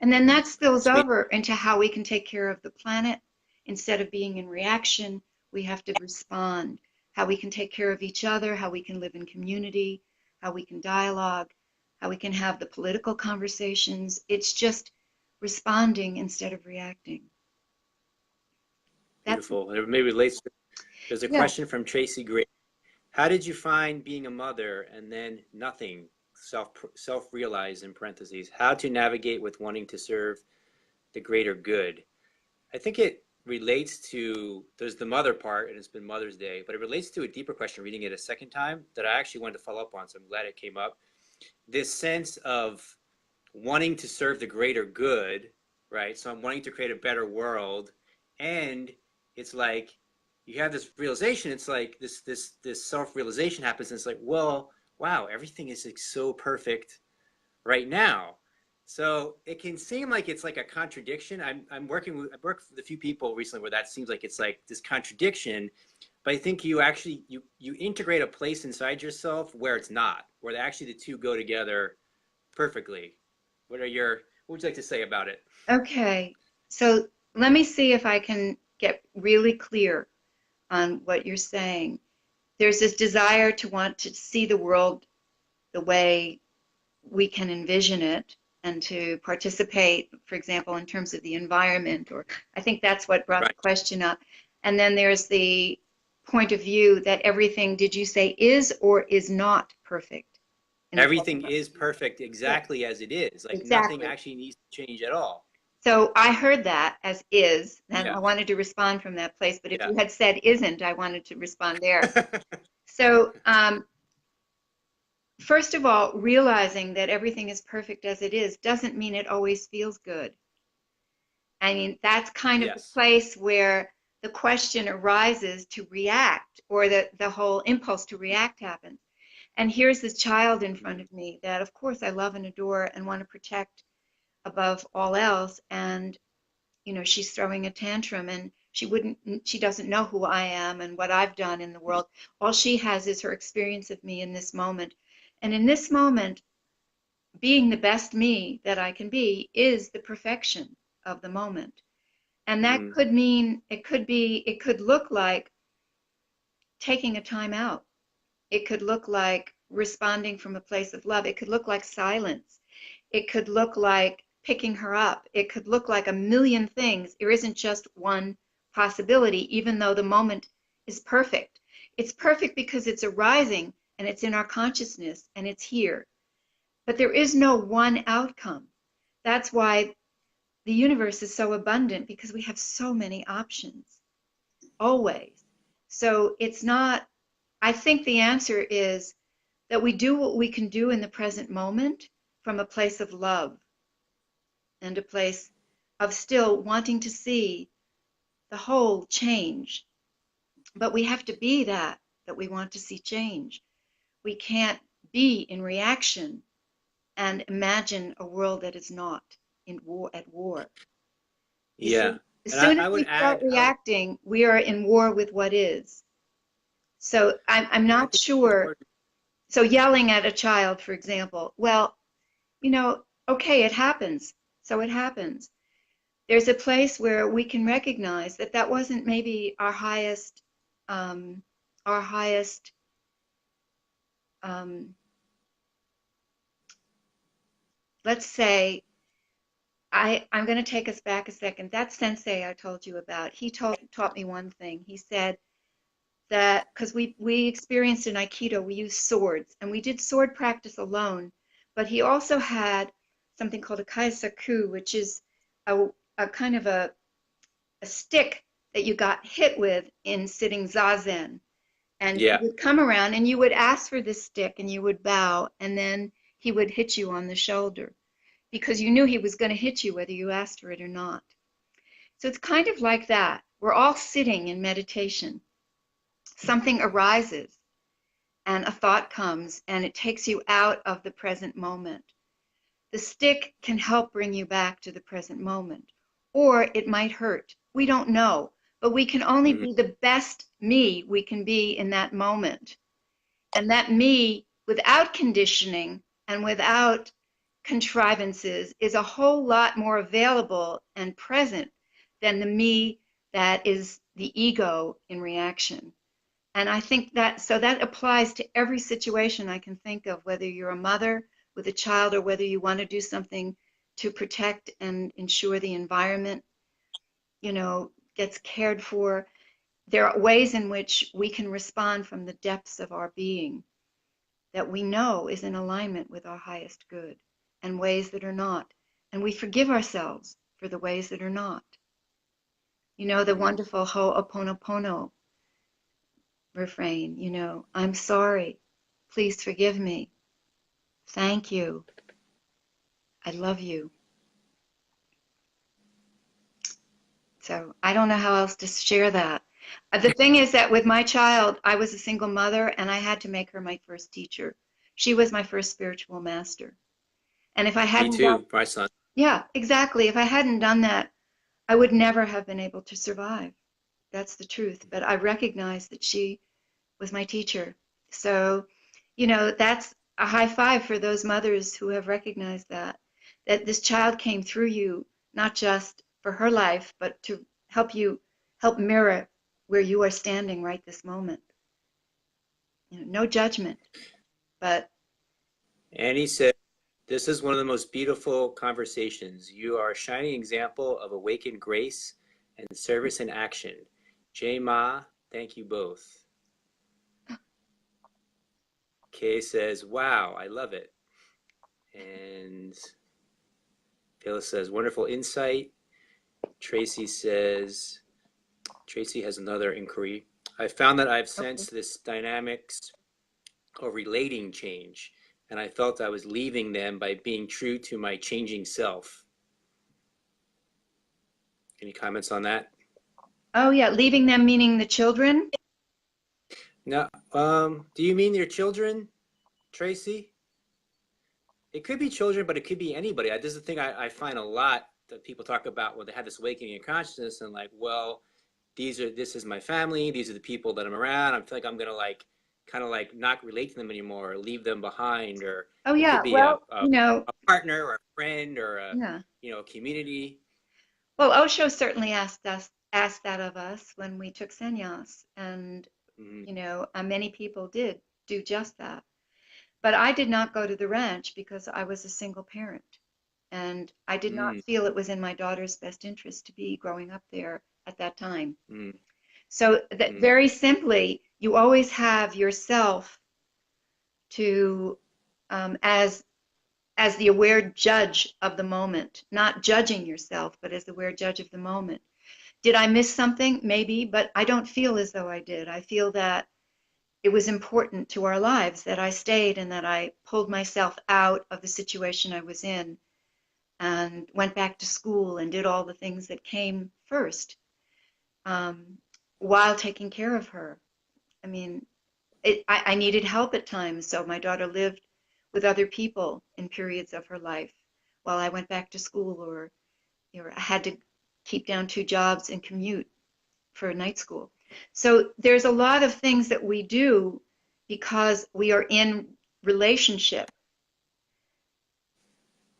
And then that spills over into how we can take care of the planet. Instead of being in reaction, we have to respond. How we can take care of each other, how we can live in community, how we can dialogue, how we can have the political conversations. It's just responding instead of reacting. Beautiful. It maybe relates to, there's a question from Tracy Gray. How did you find being a mother and then nothing, self-realized in parentheses? How to navigate with wanting to serve the greater good? I think it relates to, there's the mother part, and it's been Mother's Day, but it relates to a deeper question, reading it a second time, that I actually wanted to follow up on, so I'm glad it came up. this sense of wanting to serve the greater good, right? So I'm wanting to create a better world, and it's like you have this realization. It's like this self-realization happens, and it's like, well, wow, everything is like so perfect right now. So it can seem like it's like a contradiction. I've worked with a few people recently where that seems like it's like this contradiction, but I think you actually you integrate a place inside yourself where it's not, where actually the two go together perfectly. What would you like to say about it? Okay, so let me see if I can get really clear on what you're saying. There's this desire to want to see the world the way we can envision it and to participate, for example, in terms of the environment, or I think that's what brought the Right. question up. And then there's the point of view that everything, did you say, is or is not perfect in the Everything present moment? is perfect Yeah, exactly as it is. Like nothing exactly. actually needs to change at all. So I heard that as is, and Yeah. I wanted to respond from that place. But if Yeah. you had said isn't, I wanted to respond there. So, first of all, realizing that everything is perfect as it is doesn't mean it always feels good. I mean, that's kind of the Yes. place where the question arises to react, or the whole impulse to react happens. And here's this child in front of me that, of course, I love and adore and want to protect above all else. And, she's throwing a tantrum, and she doesn't know who I am and what I've done in the world. All she has is her experience of me in this moment. And in this moment, being the best me that I can be is the perfection of the moment. And that Mm-hmm. could mean, it could look like taking a time out. It could look like responding from a place of love. It could look like silence. It could look like picking her up. It could look like a million things. There isn't just one possibility, even though the moment is perfect. It's perfect because it's arising and it's in our consciousness and it's here. But there is no one outcome. That's why the universe is so abundant, because we have so many options, always. So it's not, I think the answer is that we do what we can do in the present moment from a place of love and a place of still wanting to see the whole change. But we have to be that we want to see change. We can't be in reaction and imagine a world that is not in war, at war. You Yeah. see, as And soon as I would we start add, reacting, we are in war with what is. So I'm and I not think it's sure. important. So yelling at a child, for example, well, okay, it happens. So it happens. There's a place where we can recognize that that wasn't maybe um, our highest, um, let's say, I'm going to take us back a second. That sensei I told you about, he taught me one thing. He said that because we experienced in Aikido, we used swords, and we did sword practice alone, but he also had something called a kaisaku, which is a kind of a stick that you got hit with in sitting zazen. And he Yeah. would come around and you would ask for this stick and you would bow, and then he would hit you on the shoulder because you knew he was going to hit you whether you asked for it or not. So it's kind of like that. We're all sitting in meditation. Something arises and a thought comes and it takes you out of the present moment. The stick can help bring you back to the present moment, or it might hurt. We don't know, but we can only Hmm. be the best me we can be in that moment. And that me, without conditioning and without contrivances, is a whole lot more available and present than the me that is the ego in reaction. And I think that, so that applies to every situation I can think of, whether you're a mother with a child or whether you want to do something to protect and ensure the environment, gets cared for. There are ways in which we can respond from the depths of our being that we know is in alignment with our highest good, and ways that are not. And we forgive ourselves for the ways that are not. The Hmm. wonderful Ho'oponopono refrain, I'm sorry, please forgive me. Thank you. I love you. So I don't know how else to share that. The thing is that with my child, I was a single mother and I had to make her my first teacher. She was my first spiritual master. And if I Me hadn't done, too, my son. yeah, exactly. If I hadn't done that, I would never have been able to survive. That's the truth. But I recognized that she was my teacher. So, that's a high five for those mothers who have recognized that this child came through you, not just for her life, but to help mirror where you are standing right this moment. No judgment, but And he said, this is one of the most beautiful conversations. You are a shining example of awakened grace and service in action. Jay Ma, thank you both. Kay says, wow, I love it. And Phyllis says, wonderful insight. Tracy says, Tracy has another inquiry. I found that I've sensed this dynamics of relating change, and I felt I was leaving them by being true to my changing self. Any comments on that? oh yeah, leaving them meaning the children. No. Do you mean your children, Tracy? It could be children, but it could be anybody. This is the thing I find a lot that people talk about when they have this awakening in consciousness and like, well, this is my family. These are the people that I'm around. I feel like I'm gonna kind of not relate to them anymore, or leave them behind, or Oh it yeah, could be well, a partner or a friend or yeah. a community. Well, Osho certainly asked that of us when we took sannyas, and many people did do just that. But I did not go to the ranch because I was a single parent, and I did not Mm, feel it was in my daughter's best interest to be growing up there at that time. mm, So that mm. very simply, you always have yourself to as the aware judge of the moment, not judging yourself, but as the aware judge of the moment. Did I miss something? Maybe, but I don't feel as though I did. I feel that it was important to our lives that I stayed and that I pulled myself out of the situation I was in and went back to school and did all the things that came first while taking care of her. I mean, I needed help at times, so my daughter lived with other people in periods of her life while I went back to school, or I had to keep down 2 jobs and commute for night school. So there's a lot of things that we do because we are in relationship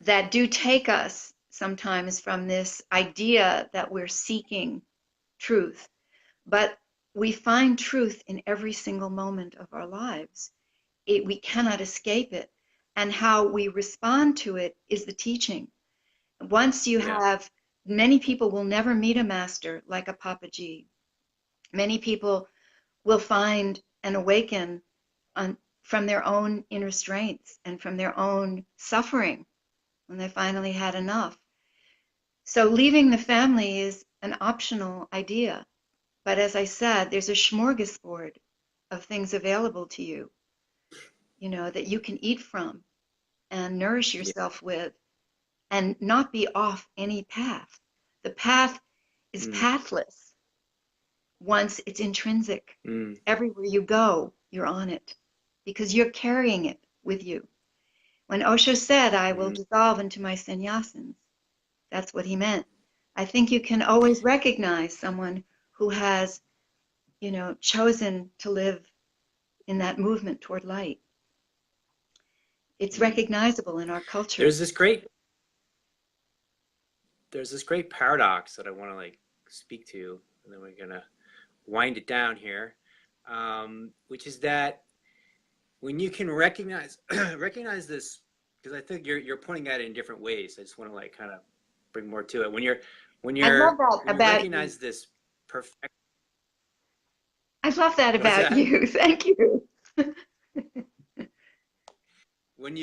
that do take us sometimes from this idea that we're seeking truth. But we find truth in every single moment of our lives. We cannot escape it. And how we respond to it is the teaching. Once you Yeah. have, many people will never meet a master like a Papaji. Many people will find and awaken from their own inner strengths and from their own suffering when they finally had enough. So leaving the family is an optional idea. But as I said, there's a smorgasbord of things available to you, that you can eat from and nourish Yeah. yourself with and not be off any path. The path is Mm, pathless once it's intrinsic. mm, Everywhere you go, you're on it because you're carrying it with you. When Osho said, I will mm. dissolve into my sannyasins, that's what he meant. I think you can always recognize someone who has, chosen to live in that movement toward light. It's Mm. recognizable in our culture. There's this great paradox that I want to speak to, and then we're gonna wind it down here, which is that when you can recognize this, because I think you're pointing at it in different ways. I just want to kind of bring more to it. I love that When you about you. recognize this perfect. I love that What's about that? you. Thank you. When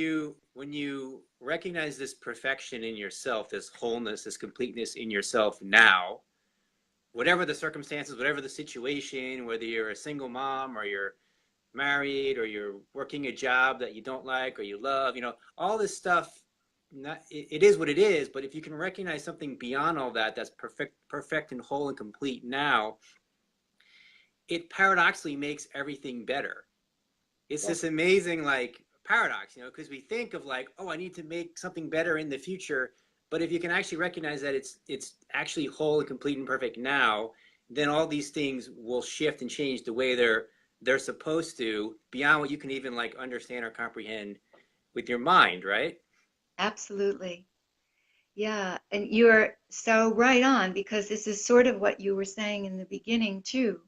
you recognize this perfection in yourself, this wholeness, this completeness in yourself now, whatever the circumstances, whatever the situation, whether you're a single mom or you're married or you're working a job that you don't like or you love, all this stuff, it is what it is, but if you can recognize something beyond all that that's perfect and whole and complete now, it paradoxically makes everything better. It's this amazing like paradox, because we think of like, oh, I need to make something better in the future, but if you can actually recognize that it's actually whole and complete and perfect now, then all these things will shift and change the way they're supposed to, beyond what you can even like understand or comprehend with your mind, right? Absolutely. Yeah, and you're so right on, because this is sort of what you were saying in the beginning too,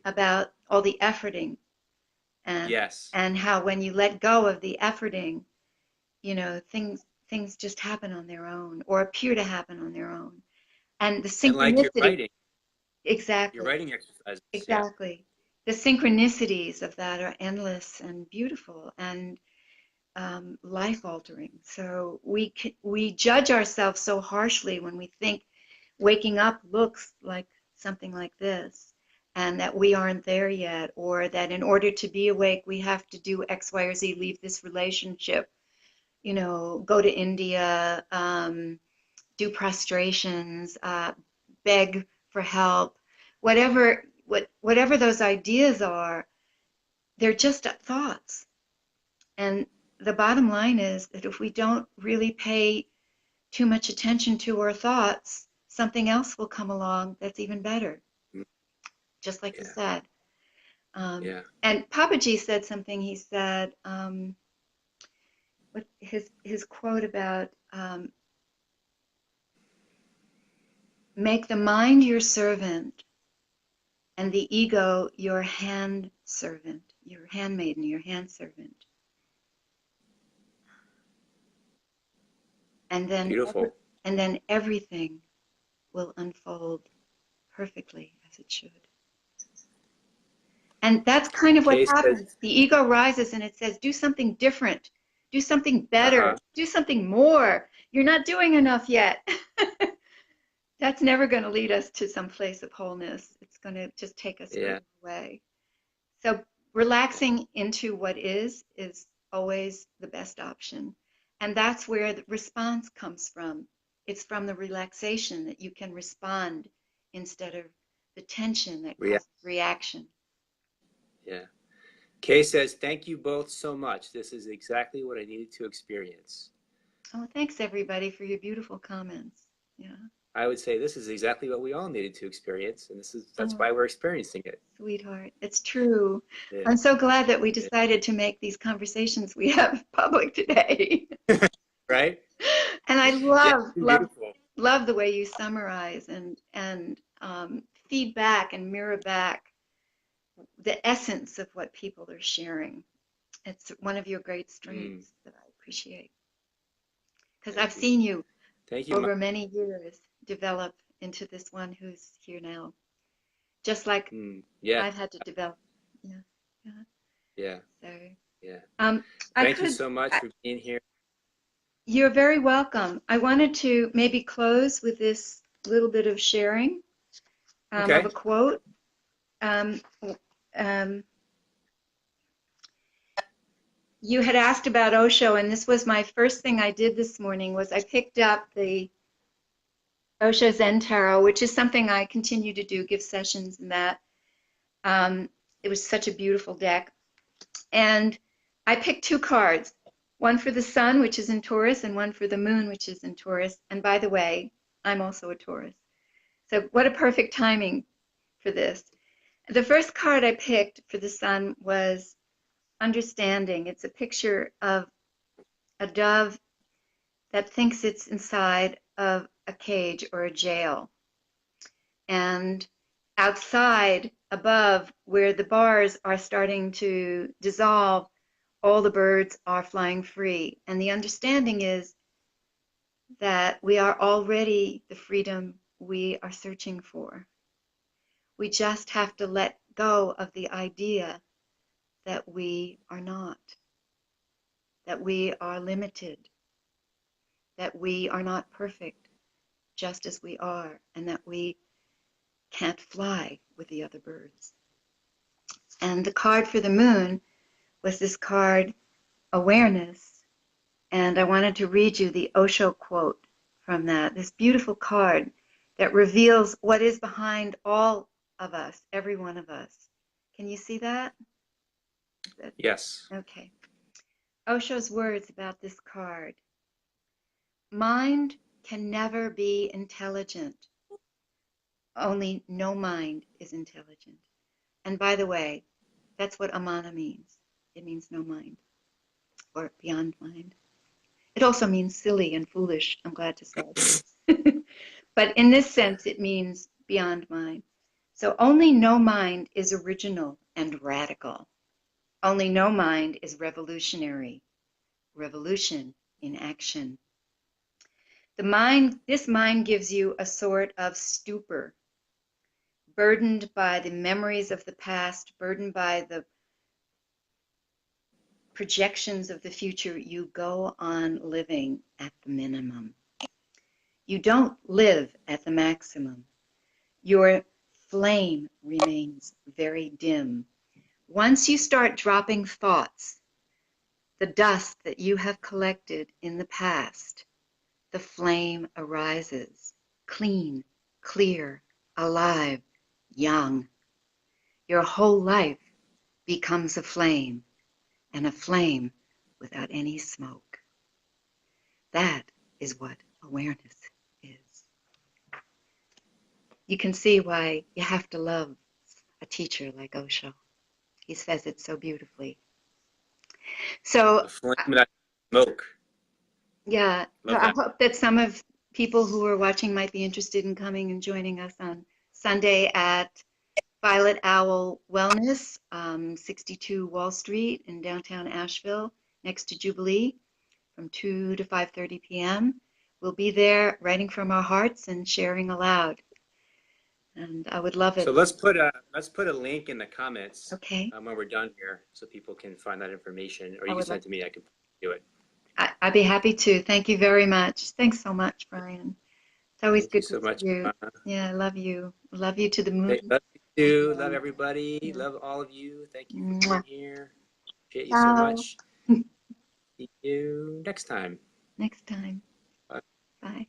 about all the efforting, and Yes. how when you let go of the efforting, things just happen on their own, or appear to happen on their own. And the And like synchronicity, your exactly, writing exercises, yeah. exactly. The synchronicities of that are endless and beautiful and life altering. So we judge ourselves so harshly when we think waking up looks like something like this, and that we aren't there yet, or that in order to be awake we have to do X, Y, or Z, leave this relationship, go to India, do prostrations, beg for help, whatever those ideas are, they're just thoughts. And the bottom line is that if we don't really pay too much attention to our thoughts, something else will come along that's even better, just like you Yeah. said. Yeah. And Papaji said something. He said, what his quote about, make the mind your servant and the ego your hand servant, your handmaiden, your hand servant. And then Beautiful. everything will unfold perfectly as it should. And that's kind of what Kay says, happens. The ego rises and it says, do something different, do something better, uh-huh. do something more. You're not doing enough yet. That's never going to lead us to some place of wholeness. It's going to just take us Yeah. further away. So relaxing into what is always the best option. And that's where the response comes from. It's from the relaxation that you can respond instead of the tension that Yeah. causes reaction. Yeah. Kay says, thank you both so much. This is exactly what I needed to experience. Oh, thanks everybody for your beautiful comments. Yeah. I would say this is exactly what we all needed to experience, and that's Oh, why we're experiencing it. sweetheart, it's true. Yeah. I'm so glad that we Yeah. decided to make these conversations we have public today. Right? And I Yeah. love Beautiful. love the way you summarize and feed back and mirror back the essence of what people are sharing. It's one of your great Mm, strengths that I appreciate, because I've thank you. seen you Thank you. over many years develop into this one who's here now, just like Yeah. I've had to develop. Yeah, yeah. Yeah. So, Yeah. um, I Thank you could. so much for being here. You're very welcome. I wanted to maybe close with this little bit of sharing of Okay. a quote. Um, um, you had asked about Osho, and this was my first thing I did this morning. Was I picked up the Osho Zen Tarot, which is something I continue to do, give sessions and that. It was such a beautiful deck, and I picked two cards, one for the sun, which is in Taurus, and one for the moon, which is in Taurus. And by the way, I'm also a Taurus. So what a perfect timing for this. The first card I picked for the sun was understanding. It's a picture of a dove that thinks it's inside of a cage or a jail. And outside, above, where the bars are starting to dissolve, all the birds are flying free. And the understanding is that we are already the freedom we are searching for. We just have to let go of the idea that we are not, that we are limited, that we are not perfect just as we are, and that we can't fly with the other birds. And the card for the moon was this card, awareness. And I wanted to read you the Osho quote from that, this beautiful card that reveals what is behind all of us, every one of us. Can you see that? Yes. Okay. Osho's words about this card. Mind can never be intelligent. Only no mind is intelligent. And by the way, that's what amana means. It means no mind or beyond mind. It also means silly and foolish, I'm glad to say. But in this sense, it means beyond mind. So only no mind is original and radical. Only no mind is revolutionary. Revolution in action. This mind gives you a sort of stupor, burdened by the memories of the past, burdened by the projections of the future. You go on living at the minimum. You don't live at the maximum. Your flame remains very dim. Once you start dropping thoughts, the dust that you have collected in the past, the flame arises, clean, clear, alive, young. Your whole life becomes a flame, and a flame without any smoke. That is what awareness is. You can see why you have to love a teacher like Osho. He says it so beautifully. So, The flame without smoke. yeah, Love I that. hope that some of people who are watching might be interested in coming and joining us on Sunday at Violet Owl Wellness, 62 Wall Street in downtown Asheville, next to Jubilee, from 2 to 5:30 p.m. We'll be there writing from our hearts and sharing aloud. And I would love So it. let's put a link in the comments Okay. when we're done here, so people can find that information, or I you can would send love it to me. I can do it. I'd be happy to. Thank you very much. Thanks so much, Brian. It's always Thank you good to so see much. you. Yeah, I love you. Love you to the moon. Love you too. Love everybody. Yeah. Love all of you. Thank you for Mwah. being here. Appreciate you so Ciao. much. See you next time. Next time. Bye. Bye.